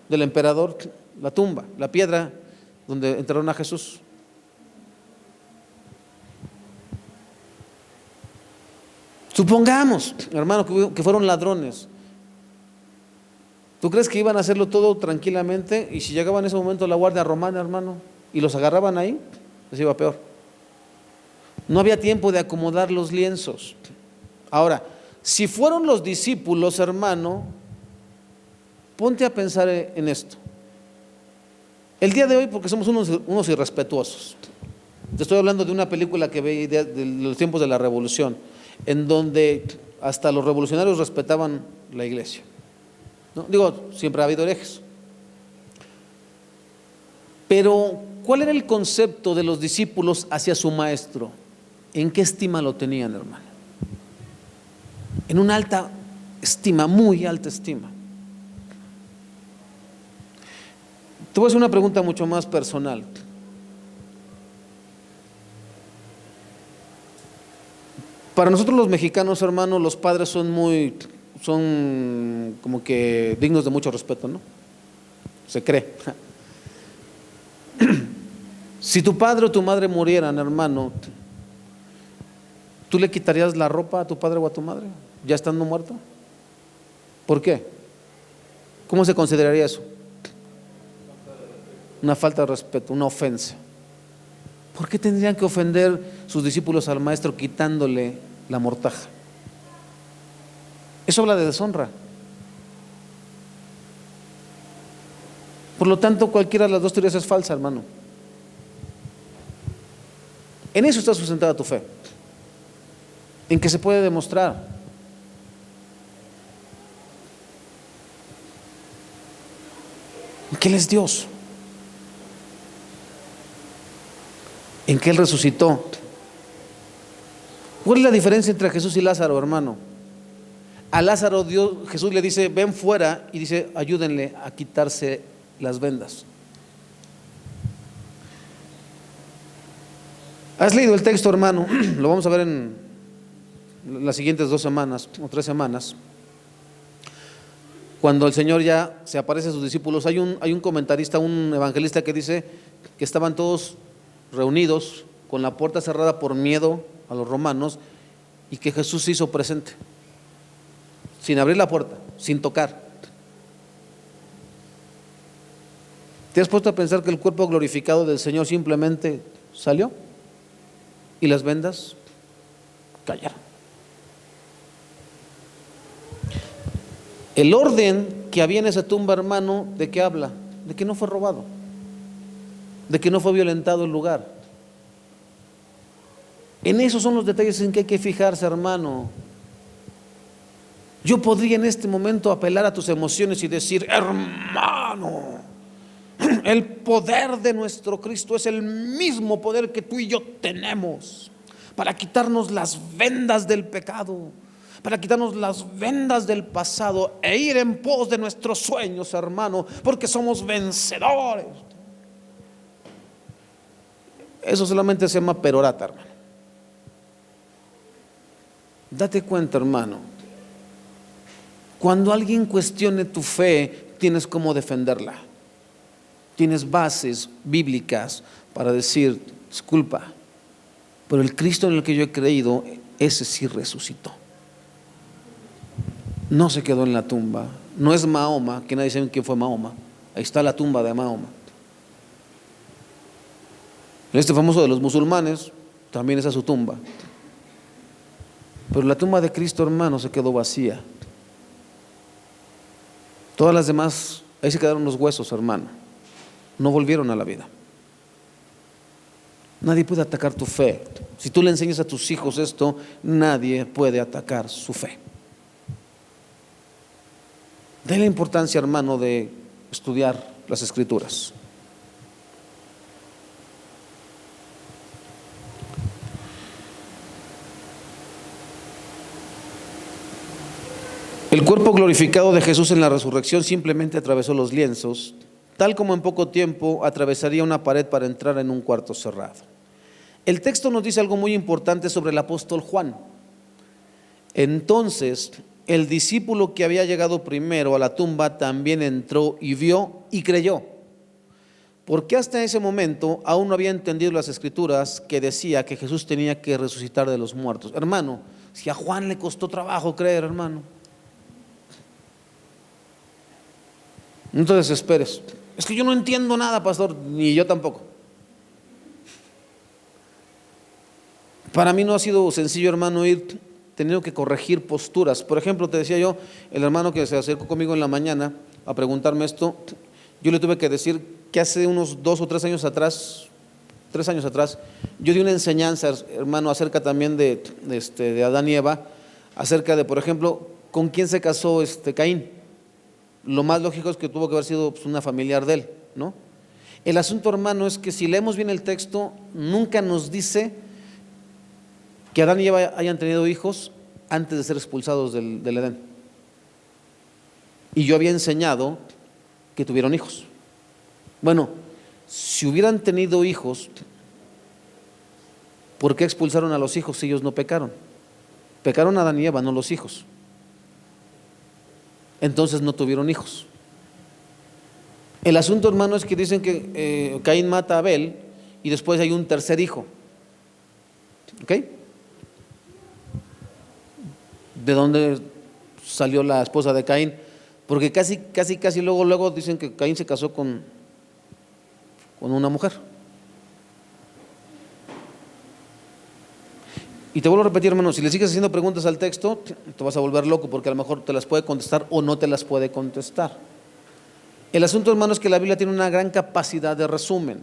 del emperador la tumba, la piedra donde enterraron a Jesús. Supongamos, hermano, que fueron ladrones. ¿Tú crees que iban a hacerlo todo tranquilamente? Y si llegaba en ese momento la guardia romana, hermano, y los agarraban ahí, les iba peor. No había tiempo de acomodar los lienzos. Ahora, si fueron los discípulos, hermano, ponte a pensar en esto. El día de hoy, porque somos unos irrespetuosos, te estoy hablando de una película que veía de los tiempos de la Revolución, en donde hasta los revolucionarios respetaban la iglesia, ¿no? Digo, siempre ha habido herejes. Pero, ¿cuál era el concepto de los discípulos hacia su maestro? ¿En qué estima lo tenían, hermano? En una alta estima, muy alta estima. Te voy a hacer una pregunta mucho más personal. Para nosotros los mexicanos, hermano, los padres son como que dignos de mucho respeto, ¿no? Se cree. Si tu padre o tu madre murieran, hermano, ¿tú le quitarías la ropa a tu padre o a tu madre, ya estando muerto? ¿Por qué? ¿Cómo se consideraría eso? Una falta de respeto, una ofensa. ¿Por qué tendrían que ofender sus discípulos al maestro quitándole la mortaja? Eso habla de deshonra. Por lo tanto, cualquiera de las dos teorías es falsa, hermano. En eso está sustentada tu fe, en que se puede demostrar. En que Él es Dios, en que Él resucitó. ¿Cuál es la diferencia entre Jesús y Lázaro, hermano? A Lázaro Jesús le dice, ven fuera, y dice, ayúdenle a quitarse las vendas. ¿Has leído el texto, hermano? Lo vamos a ver en las siguientes 2 semanas o 3 semanas. Cuando el Señor ya se aparece a sus discípulos, hay un comentarista, un evangelista que dice que estaban todos reunidos con la puerta cerrada por miedo a los romanos y que Jesús se hizo presente, sin abrir la puerta, sin tocar. ¿Te has puesto a pensar que el cuerpo glorificado del Señor simplemente salió y las vendas cayeron? El orden que había en esa tumba, hermano, ¿de qué habla? De que no fue robado, de que no fue violentado el lugar. En esos son los detalles en que hay que fijarse, hermano. Yo podría en este momento apelar a tus emociones y decir: hermano, el poder de nuestro Cristo es el mismo poder que tú y yo tenemos para quitarnos las vendas del pecado, para quitarnos las vendas del pasado e ir en pos de nuestros sueños, hermano, porque somos vencedores. Eso solamente se llama perorata, hermano. Date cuenta, hermano, cuando alguien cuestione tu fe, tienes cómo defenderla. Tienes bases bíblicas para decir: disculpa, pero el Cristo en el que yo he creído, ese sí resucitó. No se quedó en la tumba. No es Mahoma, que nadie sabe quién fue Mahoma. Ahí está la tumba de Mahoma. Este famoso de los musulmanes, también esa es su tumba. Pero la tumba de Cristo, hermano, se quedó vacía. Todas las demás, ahí se quedaron los huesos, hermano. No volvieron a la vida. Nadie puede atacar tu fe. Si tú le enseñas a tus hijos esto, nadie puede atacar su fe. De la importancia, hermano, de estudiar las Escrituras. El cuerpo glorificado de Jesús en la resurrección simplemente atravesó los lienzos, tal como en poco tiempo atravesaría una pared para entrar en un cuarto cerrado. El texto nos dice algo muy importante sobre el apóstol Juan. Entonces, el discípulo que había llegado primero a la tumba también entró y vio y creyó, porque hasta ese momento aún no había entendido las Escrituras que decía que Jesús tenía que resucitar de los muertos. Hermano, si a Juan le costó trabajo creer, hermano, no te desesperes. Es que yo no entiendo nada, pastor, ni yo tampoco. Para mí no ha sido sencillo, hermano, ir teniendo que corregir posturas. Por ejemplo, te decía yo, el hermano que se acercó conmigo en la mañana a preguntarme esto, yo le tuve que decir que hace unos 2 o 3 años atrás, 3 años atrás, yo di una enseñanza, hermano, acerca también de Adán y Eva, acerca de, por ejemplo, con quién se casó Caín. Lo más lógico es que tuvo que haber sido una familiar de él, ¿no? El asunto, hermano, es que si leemos bien el texto, nunca nos dice que Adán y Eva hayan tenido hijos antes de ser expulsados del Edén. Y yo había enseñado que tuvieron hijos. Bueno, si hubieran tenido hijos, ¿por qué expulsaron a los hijos si ellos no pecaron? Pecaron Adán y Eva, no los hijos. Entonces no tuvieron hijos. El asunto, hermano, es que dicen que Caín mata a Abel y después hay un tercer hijo. ¿Ok? ¿De dónde salió la esposa de Caín? Porque casi luego dicen que Caín se casó con una mujer. Y te vuelvo a repetir, hermano, si le sigues haciendo preguntas al texto, te vas a volver loco, porque a lo mejor te las puede contestar o no te las puede contestar. El asunto, hermano, es que la Biblia tiene una gran capacidad de resumen.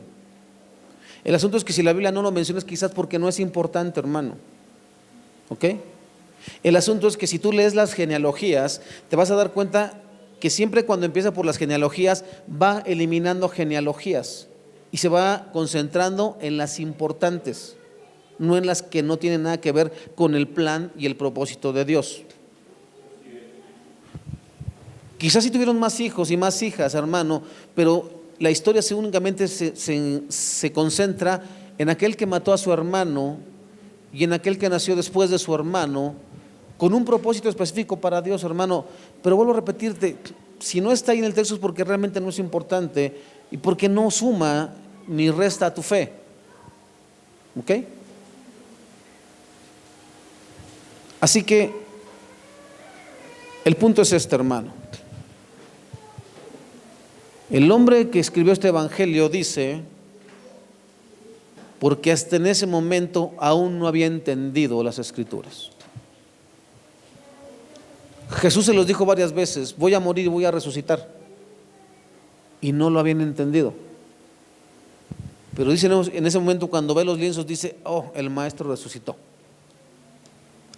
El asunto es que si la Biblia no lo menciona es quizás porque no es importante, hermano. ¿Ok? El asunto es que si tú lees las genealogías, te vas a dar cuenta que siempre cuando empieza por las genealogías, va eliminando genealogías y se va concentrando en las importantes, no en las que no tienen nada que ver con el plan y el propósito de Dios. Quizás sí tuvieron más hijos y más hijas, hermano, pero la historia únicamente se concentra en aquel que mató a su hermano y en aquel que nació después de su hermano, con un propósito específico para Dios, hermano. Pero vuelvo a repetirte, si no está ahí en el texto es porque realmente no es importante y porque no suma ni resta a tu fe. ¿Ok? Así que el punto es este, hermano. El hombre que escribió este evangelio dice, porque hasta en ese momento aún no había entendido las escrituras. Jesús se los dijo varias veces, voy a morir y voy a resucitar, y no lo habían entendido. Pero dice en ese momento, cuando ve los lienzos, dice, oh, el maestro resucitó.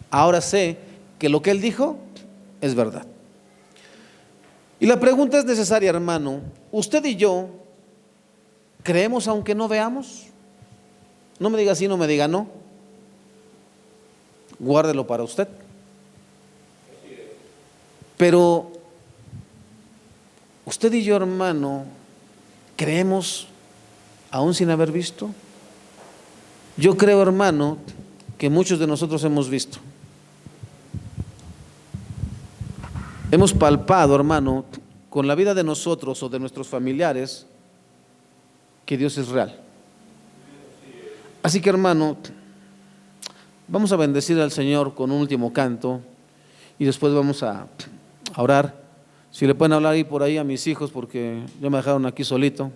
Ahora sé que lo que él dijo es verdad. Y la pregunta es necesaria, hermano. ¿Usted y yo creemos aunque no veamos? No me diga sí, no me diga no. Guárdelo para usted. Pero usted y yo, hermano, ¿creemos aún sin haber visto? Yo creo, hermano, que muchos de nosotros hemos visto. Hemos palpado, hermano, con la vida de nosotros o de nuestros familiares, que Dios es real. Así que, hermano, vamos a bendecir al Señor con un último canto y después vamos a orar. Si le pueden hablar ahí por ahí a mis hijos, porque ya me dejaron aquí solito.